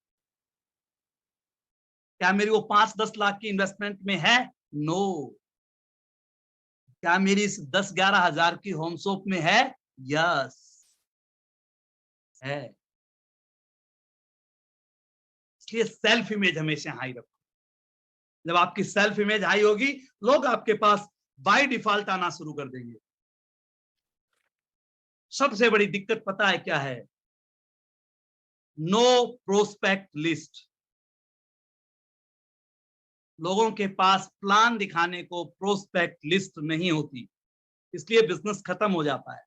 क्या मेरी वो 5-10 लाख की इन्वेस्टमेंट में है? नो। क्या मेरी इस 10-11 हजार की होम शॉप में है? यस है। इसलिए सेल्फ इमेज हमेशा हाई रखो। जब आपकी सेल्फ इमेज हाई होगी, लोग आपके पास बाय डिफॉल्ट आना शुरू कर देंगे। सबसे बड़ी दिक्कत पता है क्या है? No prospect list. लोगों के पास प्लान दिखाने को प्रोस्पेक्ट लिस्ट नहीं होती, इसलिए बिजनेस खत्म हो जाता है।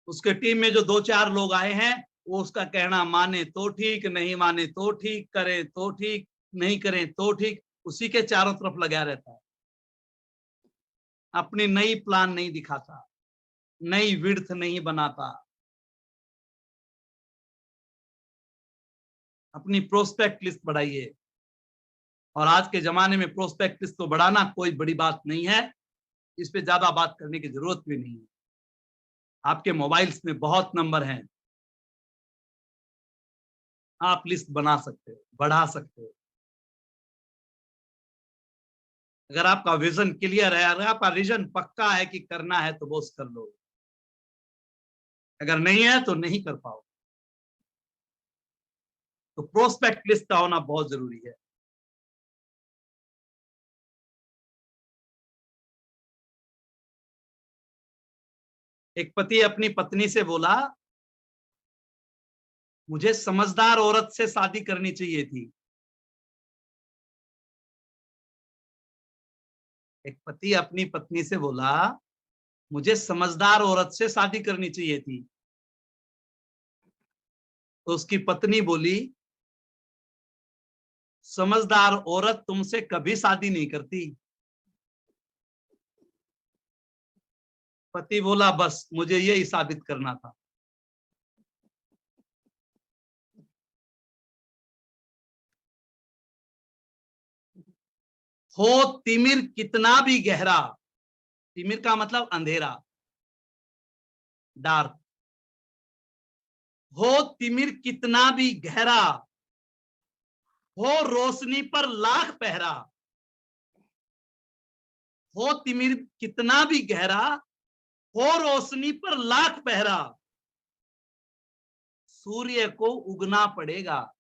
उसके टीम में जो 2-4 लोग आए हैं, वो उसका कहना माने तो ठीक, नहीं माने तो ठीक, करें तो ठीक, नहीं करें तो ठीक, उसी के चारों तरफ लगा रहता है। अपनी नई प्लान नहीं दिखाता, नई विड्थ नहीं बनाता। अपनी प्रोस्पेक्ट लिस्ट बढ़ाइए। और आज के जमाने में प्रोस्पेक्ट लिस्ट तो बढ़ाना कोई बड़ी बात नहीं है, इस पे ज्यादा बात करने की जरूरत भी नहीं है। आपके मोबाइल्स में बहुत नंबर हैं, आप लिस्ट बना सकते हो, बढ़ा सकते हो। अगर आपका विजन क्लियर है, अगर आपका विजन पक्का है कि करना है, तो बस कर लो। अगर नहीं है तो नहीं कर पाओ। तो प्रोस्पेक्ट लिस्ट का होना बहुत जरूरी है। एक पति अपनी पत्नी से बोला, मुझे समझदार औरत से शादी करनी चाहिए थी। एक पति अपनी पत्नी से बोला, मुझे समझदार औरत से शादी करनी चाहिए थी। तो उसकी पत्नी बोली, समझदार औरत तुमसे कभी शादी नहीं करती। पति बोला, बस मुझे यही साबित करना था। हो तिमिर कितना भी गहरा, तिमिर का मतलब अंधेरा, डार्क। हो तिमिर कितना भी गहरा, हो रोशनी पर लाख पहरा। हो तिमिर कितना भी गहरा, हो रोशनी पर लाख पहरा। सूर्य को उगना पड़ेगा,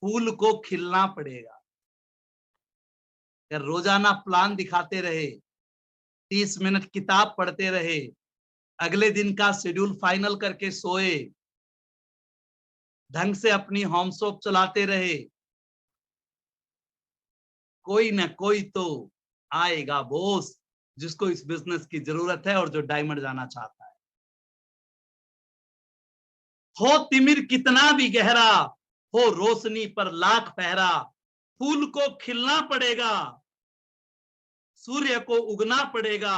फूल को खिलना पड़ेगा। अगर रोजाना प्लान दिखाते रहे, 30 मिनट किताब पढ़ते रहे, अगले दिन का शेड्यूल फाइनल करके सोए, ढंग से अपनी होम शॉप चलाते रहे, कोई ना कोई तो आएगा बॉस जिसको इस बिजनेस की जरूरत है और जो डायमंड जाना चाहता है। हो तिमिर कितना भी गहरा, हो रोशनी पर लाख पहरा, फूल को खिलना पड़ेगा, सूर्य को उगना पड़ेगा।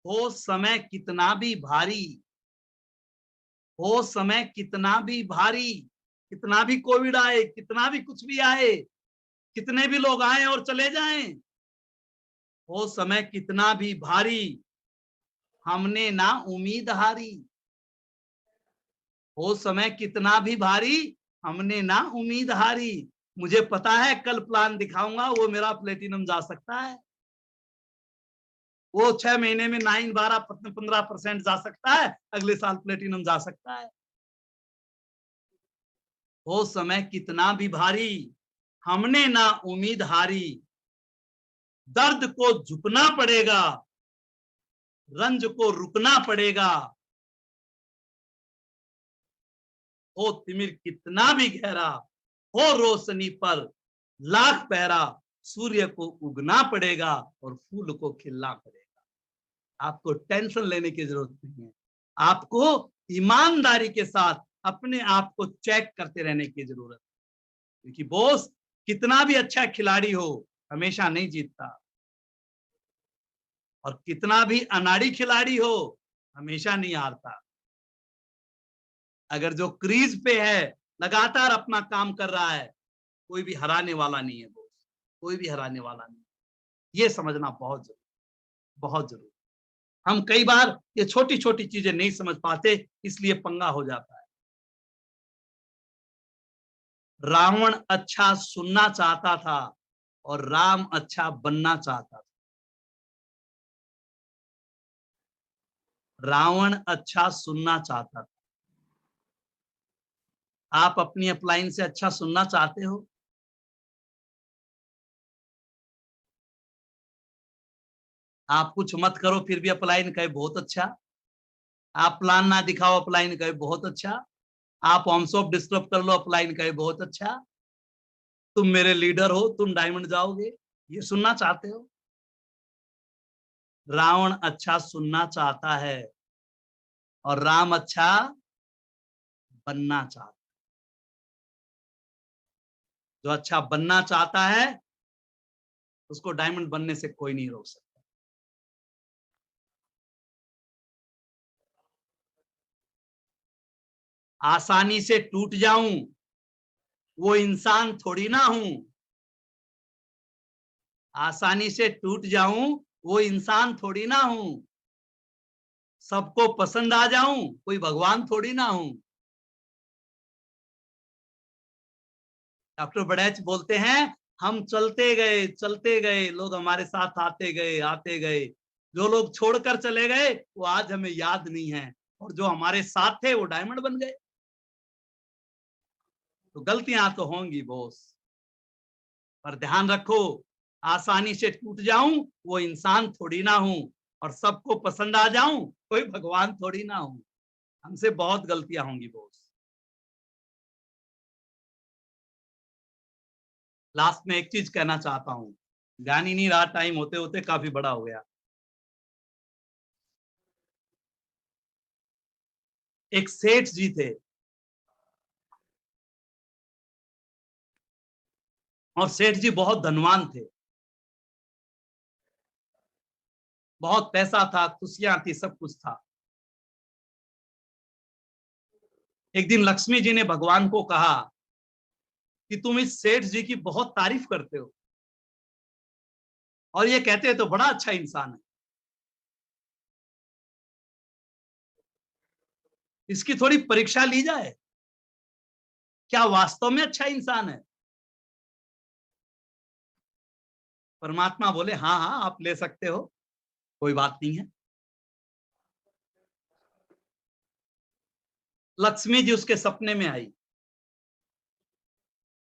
हो समय कितना भी भारी, हो समय कितना भी भारी, कितना भी कोविड आए, कितना भी कुछ भी आए, कितने भी लोग आए और चले जाएं, हो समय कितना भी भारी, हमने ना उम्मीद हारी। हो समय कितना भी भारी, हमने ना उम्मीद हारी। मुझे पता है कल प्लान दिखाऊंगा वो मेरा प्लेटिनम जा सकता है, वो 6 महीने में 9, 12, 15% जा सकता है, अगले साल प्लेटिनम जा सकता है। हो समय कितना भी भारी, हमने ना उम्मीद हारी। दर्द को झुकना पड़ेगा, रंज को रुकना पड़ेगा। हो तिमिर कितना भी गहरा, हो रोशनी पर लाख पहरा, सूर्य को उगना पड़ेगा और फूल को खिलना पड़ेगा। आपको टेंशन लेने की जरूरत नहीं है, आपको ईमानदारी के साथ अपने आप को चेक करते रहने की जरूरत है, क्योंकि बॉस कितना भी अच्छा खिलाड़ी हो हमेशा नहीं जीतता, और कितना भी अनाड़ी खिलाड़ी हो हमेशा नहीं हारता। अगर जो क्रीज पे है लगातार अपना काम कर रहा है, कोई भी हराने वाला नहीं है बॉस, कोई भी हराने वाला नहीं। ये समझना बहुत जरूरी, बहुत जरूरी। हम कई बार ये छोटी छोटी चीजें नहीं समझ पाते, इसलिए पंगा हो जाता है। रावण अच्छा सुनना चाहता था और राम अच्छा बनना चाहता था। रावण अच्छा सुनना चाहता था। आप अपनी अपलाइन से अच्छा सुनना चाहते हो? आप कुछ मत करो फिर भी अपलाइन कहे बहुत अच्छा, आप प्लान ना दिखाओ अपलाइन कहे बहुत अच्छा, आप होम शॉप डिस्टर्ब कर लो अपलाइन कहे बहुत अच्छा, तुम मेरे लीडर हो, तुम डायमंड जाओगे, ये सुनना चाहते हो? रावण अच्छा सुनना चाहता है और राम अच्छा बनना चाहता है। जो अच्छा बनना चाहता है उसको डायमंड बनने से कोई नहीं रोक सकता। आसानी से टूट जाऊं वो इंसान थोड़ी ना हूं, आसानी से टूट जाऊं वो इंसान थोड़ी ना हूं, सबको पसंद आ जाऊं कोई भगवान थोड़ी ना हूं। डॉक्टर बड़ैच बोलते हैं हम चलते गए लोग हमारे साथ आते गए, जो लोग छोड़कर चले गए वो आज हमें याद नहीं है, और जो हमारे साथ थे वो डायमंड बन गए। तो गलतियां तो होंगी बॉस, पर ध्यान रखो आसानी से टूट जाऊं वो इंसान थोड़ी ना हूं, और सबको पसंद आ जाऊं कोई भगवान थोड़ी ना हूं। हमसे बहुत गलतियां होंगी बॉस। लास्ट में एक चीज कहना चाहता हूं, ध्यान ही नहीं रहा, टाइम होते होते काफी बड़ा हो गया। एक सेठ जी थे और सेठ जी बहुत धनवान थे, बहुत पैसा था, खुशियां थी, सब कुछ था। एक दिन लक्ष्मी जी ने भगवान को कहा कि तुम इस सेठ जी की बहुत तारीफ करते हो और ये कहते हैं तो बड़ा अच्छा इंसान है, इसकी थोड़ी परीक्षा ली जाए, क्या वास्तव में अच्छा इंसान है? परमात्मा बोले हाँ हाँ आप ले सकते हो, कोई बात नहीं है। लक्ष्मी जी उसके सपने में आई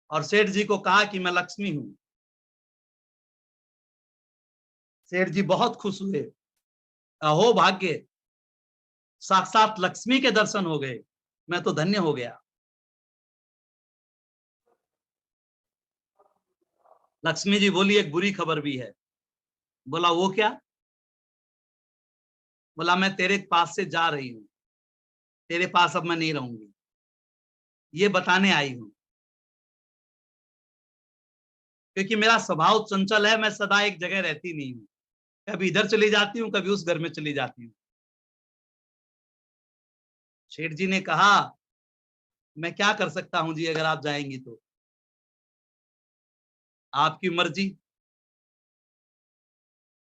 और सेठ जी को कहा कि मैं लक्ष्मी हूं, सेठ जी बहुत खुश हुए, अहो भाग्य, साक्षात लक्ष्मी के दर्शन हो गए, मैं तो धन्य हो गया। लक्ष्मी जी बोली एक बुरी खबर भी है। बोला वो क्या? बोला मैं तेरे पास से जा रही हूं, तेरे पास अब मैं नहीं रहूंगी, ये बताने आई हूं। क्योंकि मेरा स्वभाव चंचल है, मैं सदा एक जगह रहती नहीं हूं, कभी इधर चली जाती हूँ, कभी उस घर में चली जाती हूँ। शेठ जी ने कहा मैं क्या कर सकता हूं जी, अगर आप जाएंगी तो आपकी मर्जी।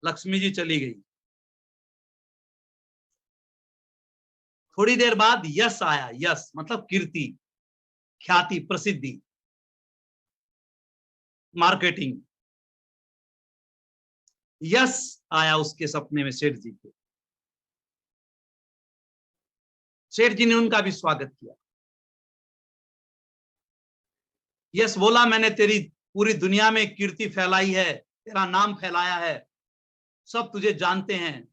लक्ष्मी जी चली गई। थोड़ी देर बाद यश आया, यश मतलब कीर्ति, ख्याति, प्रसिद्धि, मार्केटिंग। यश आया उसके सपने में सेठ जी के। सेठ जी ने उनका भी स्वागत किया। यश बोला मैंने तेरी पूरी दुनिया में कीर्ति फैलाई है, तेरा नाम फैलाया है, सब तुझे जानते हैं।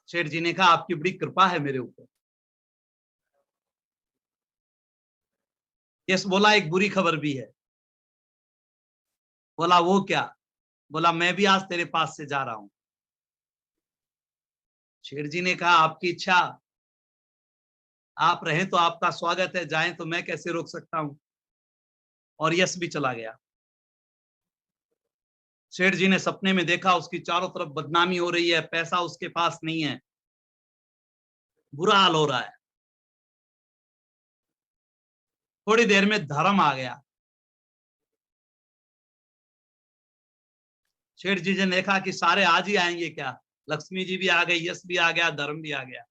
सेठ जी ने कहा आपकी बड़ी कृपा है मेरे ऊपर। यश बोला एक बुरी खबर भी है। बोला वो क्या? बोला मैं भी आज तेरे पास से जा रहा हूं। शेर जी ने कहा आपकी इच्छा, आप रहें तो आपका स्वागत है, जाएं तो मैं कैसे रोक सकता हूं। और यश भी चला गया। शेठ जी ने सपने में देखा उसकी चारों तरफ बदनामी हो रही है, पैसा उसके पास नहीं है, बुरा हाल हो रहा है। थोड़ी देर में धर्म आ गया। शेठ जी ने देखा कि सारे आज ही आएंगे क्या, लक्ष्मी जी भी आ गई, यश भी आ गया, धर्म भी आ गया।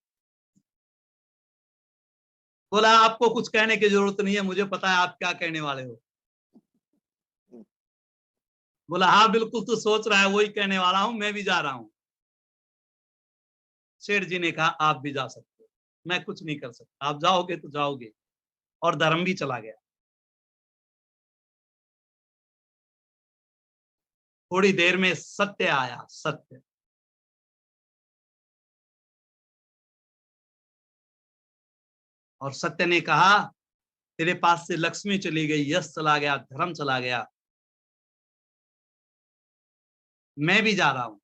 बोला आपको कुछ कहने की जरूरत नहीं है, मुझे पता है आप क्या कहने वाले हो। बोला हाँ बिल्कुल, तू सोच रहा है वही कहने वाला हूं, मैं भी जा रहा हूं। शेठ जी ने कहा आप भी जा सकते हो, मैं कुछ नहीं कर सकता, आप जाओगे तो जाओगे। और धर्म भी चला गया। थोड़ी देर में सत्य आया, सत्य। और सत्य ने कहा तेरे पास से लक्ष्मी चली गई, यश चला गया, धर्म चला गया, मैं भी जा रहा हूं।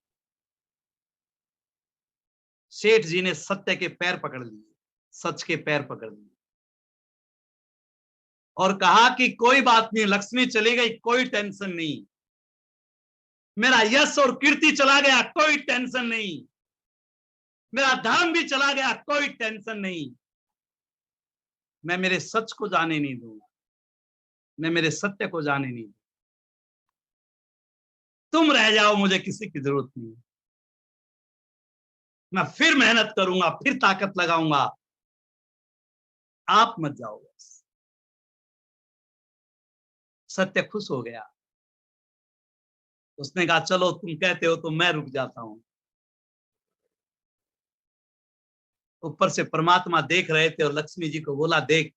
सेठ जी ने सत्य के पैर पकड़ लिए, सच के पैर पकड़ लिए और कहा कि कोई बात नहीं, लक्ष्मी चली गई, कोई टेंशन नहीं, मेरा यश और कीर्ति चला गया, कोई टेंशन नहीं, मेरा धर्म भी चला गया, कोई टेंशन नहीं, मैं मेरे सच को जाने नहीं दूंगा, मैं मेरे सत्य को जाने नहीं दूंगा। तुम रह जाओ, मुझे किसी की जरूरत नहीं, मैं फिर मेहनत करूंगा, फिर ताकत लगाऊंगा, आप मत जाओ बस। सत्य खुश हो गया। उसने कहा चलो तुम कहते हो तो मैं रुक जाता हूं। ऊपर से परमात्मा देख रहे थे और लक्ष्मी जी को बोला देख।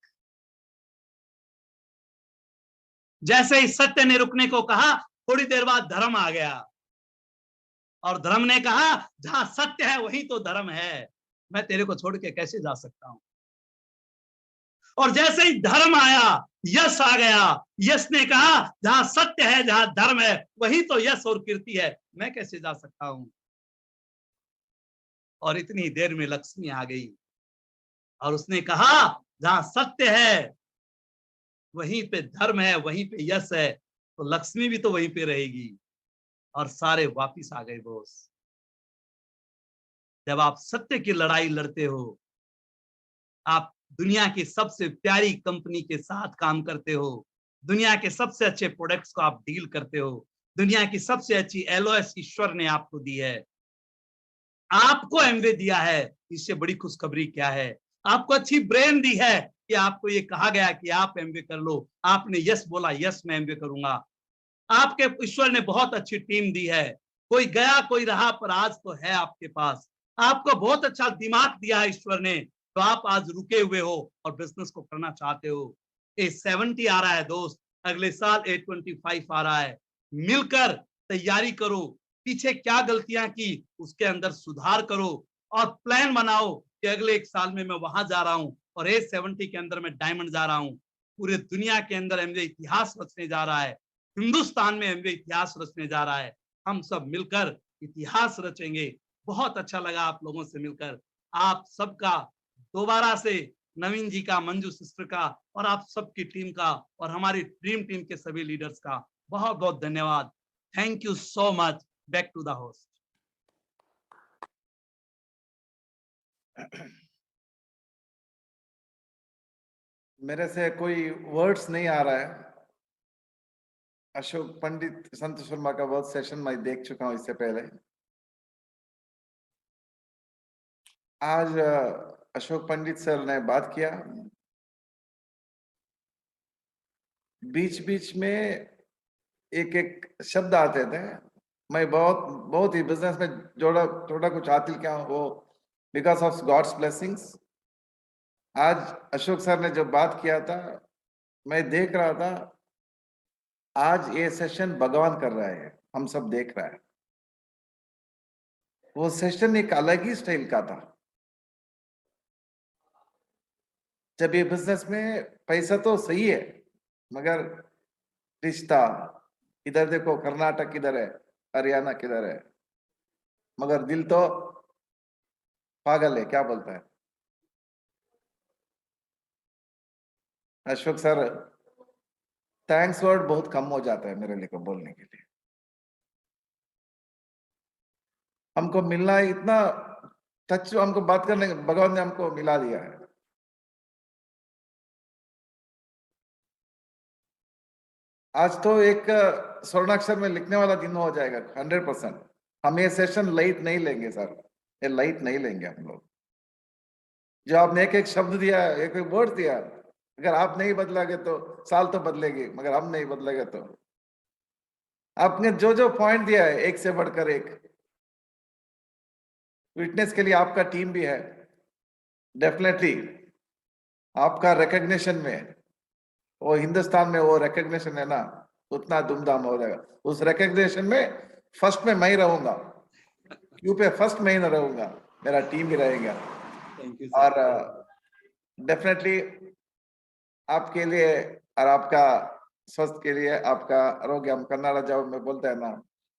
जैसे ही सत्य ने रुकने को कहा, थोड़ी देर बाद धर्म आ गया और धर्म ने कहा जहां सत्य है वहीं तो धर्म है, मैं तेरे को छोड़ के कैसे जा सकता हूं। और जैसे ही धर्म आया, यश आ गया, यश ने कहा जहां सत्य है, जहां धर्म है, वहीं तो यश और कीर्ति है, मैं कैसे जा सकता हूं। और इतनी देर में लक्ष्मी आ गई और उसने कहा जहां सत्य है वहीं पे धर्म है, वहीं पे यश है, तो लक्ष्मी भी तो वहीं पे रहेगी। और सारे वापिस आ गए बॉस। जब आप सत्य की लड़ाई लड़ते हो, आप दुनिया की सबसे प्यारी कंपनी के साथ काम करते हो, दुनिया के सबसे अच्छे प्रोडक्ट्स को आप डील करते हो, दुनिया की सबसे अच्छी एलओएस ईश्वर ने आपको दी है, आपको एमवे दिया है, इससे बड़ी खुशखबरी क्या है। आपको अच्छी ब्रेन दी है कि आपको ये कहा गया कि आप एमवे कर लो, आपने यस बोला, यस मैं एमवे करूंगा। आपके ईश्वर ने बहुत अच्छी टीम दी है, कोई गया कोई रहा, पर आज तो है आपके पास। आपको बहुत अच्छा दिमाग दिया है ईश्वर ने, तो आप आज रुके हुए हो और बिजनेस को करना चाहते हो। A70 आ रहा है दोस्त, अगले साल A25 आ रहा है, मिलकर तैयारी करो, पीछे क्या गलतियां की उसके अंदर सुधार करो और प्लान बनाओ कि अगले 1 साल में मैं वहां जा रहा हूं और A70 के अंदर मैं डायमंड जा रहा हूं। पूरे दुनिया के अंदर एमवे इतिहास रचने जा रहा है, हिंदुस्तान में एमवे इतिहास रचने जा रहा है। हम सब मिलकर इतिहास रचेंगे। बहुत अच्छा लगा आप लोगों से मिलकर। आप सबका दोबारा से, नवीन जी का, मंजू सिस्टर का और आप सबकी टीम का और हमारी ड्रीम टीम के सभी लीडर्स का बहुत बहुत धन्यवाद। Thank you so much. Back to the host. मेरे से कोई वर्ड्स नहीं आ रहा है। अशोक पंडित, संतोष शर्मा का बहुत सेशन मैं देख चुका हूं इससे पहले। आज अशोक पंडित सर ने बात किया, बीच बीच में एक एक शब्द आते थे। मैं बहुत ही बिजनेस में थोड़ा कुछ हासिल किया वो बिकॉज ऑफ गॉड्स ब्लेसिंग्स। आज अशोक सर ने जो बात किया था, मैं देख रहा था, आज ये सेशन भगवान कर रहा है, हम सब देख रहा है। वो सेशन एक अलग ही स्टाइल का था। जब ये बिजनेस में पैसा तो सही है, मगर रिश्ता, इधर देखो कर्नाटक किधर है, हरियाणा किधर है, मगर दिल तो पागल है, क्या बोलता है अशोक सर। थैंक्स वर्ड बहुत कम हो जाता है मेरे लिए को बोलने के लिए। हमको मिलना इतना टच, हमको बात करने, भगवान ने हमको मिला दिया है। आज तो एक स्वर्णाक्षर में लिखने वाला दिन हो जाएगा 100%। हम ये सेशन लाइट नहीं लेंगे सर, ये लाइट नहीं लेंगे हम लोग। जो आपने एक एक शब्द दिया, एक एक वर्ड दिया, अगर आप नहीं बदलोगे तो साल तो बदलेगी, मगर हम नहीं बदलेंगे तो। आपने जो जो पॉइंट दिया है, एक से बढ़कर एक, विटनेस के लिए आपका टीम भी है। डेफिनेटली आपका रिकग्निशन में, वो हिंदुस्तान में वो रिकग्निशन है ना, उतना धूमधाम हो जाएगा। उस रिकग्निशन में फर्स्ट में मैं ही रहूंगा, क्यू पे फर्स्ट में ही न रहूंगा, मेरा टीम ही रहेगा। और डेफिनेटली आपके लिए और आपका स्वास्थ्य के लिए, आपका आरोग्य, हम कन्नड़ा जब में बोलते हैं ना,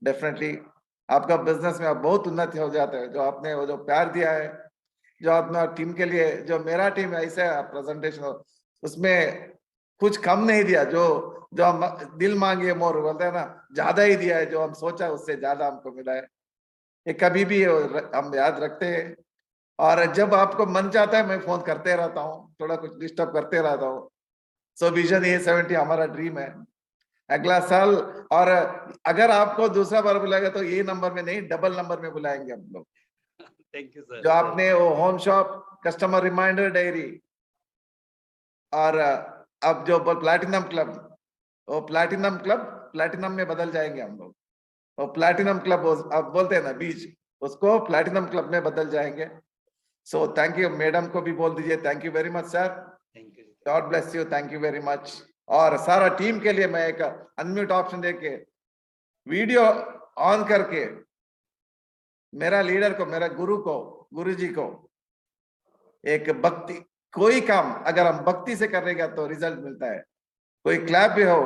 डेफिनेटली आपका बिजनेस में आप बहुत उन्नति हो जाता है। जो आपने वो जो प्यार दिया है, जो अपना टीम के लिए, जो मेरा टीम है ऐसे प्रेजेंटेशन हो, उसमें कुछ कम नहीं दिया। जो हम दिल मांगे मोर बोलते हैं ना, ज्यादा ही दिया है। जो हम सोचा उससे ज्यादा हमको मिला है, ये कभी भी हम याद रखते हैं। और जब आपको मन चाहता है, मैं फोन करते रहता हूँ, थोड़ा कुछ डिस्टर्ब करते रहता हूँ। सो विजन A70 हमारा ड्रीम है अगला साल। और अगर आपको दूसरा बार बुलाएगा तो ये नंबर में नहीं, डबल नंबर में बुलाएंगे हम लोग। Thank you sir. जो आपने वो home shop, customer reminder diary, और अब जो प्लैटिनम क्लब, वो प्लैटिनम में बदल जाएंगे हम लोग। वो प्लैटिनम क्लब अब बोलते हैं ना बीच, उसको प्लैटिनम क्लब में बदल जाएंगे। So thank you. मैडम को भी बोल दीजिए thank you very much sir. Thank you. God bless you, thank you very much. और सारा टीम के लिए मैं एक अनम्यूट ऑप्शन देके वीडियो ऑन करके मेरा लीडर को, मेरा गुरु जी को एक भक्ति, कोई काम अगर हम भक्ति से करेगा तो रिजल्ट मिलता है। कोई क्लैप भी हो,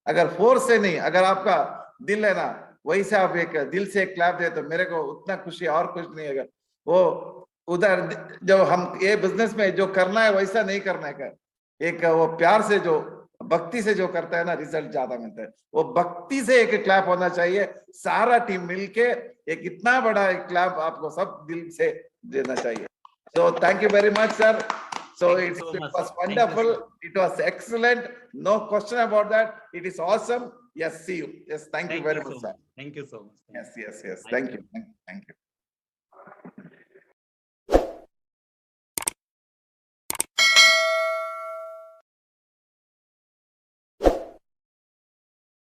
अगर फोर्स से नहीं, अगर आपका दिल है ना, वही से आप एक दिल से एक क्लैप दे तो मेरे को उतना खुशी और कुछ नहीं है। वो उधर जो हम ये बिजनेस में जो करना है वैसा नहीं करना है, एक वो प्यार से जो भक्ति से जो करता है ना, रिजल्ट ज्यादा मिलता है। वो भक्ति से एक क्लैप होना चाहिए, सारा टीम मिलके एक इतना बड़ा एक क्लैप आपको सब दिल से देना चाहिए। So thank you very much, sir. So it was wonderful. It was excellent. No question about that. It is awesome. Yes, see you. Yes, thank you very much, sir. Thank you so much. Yes. Thank you.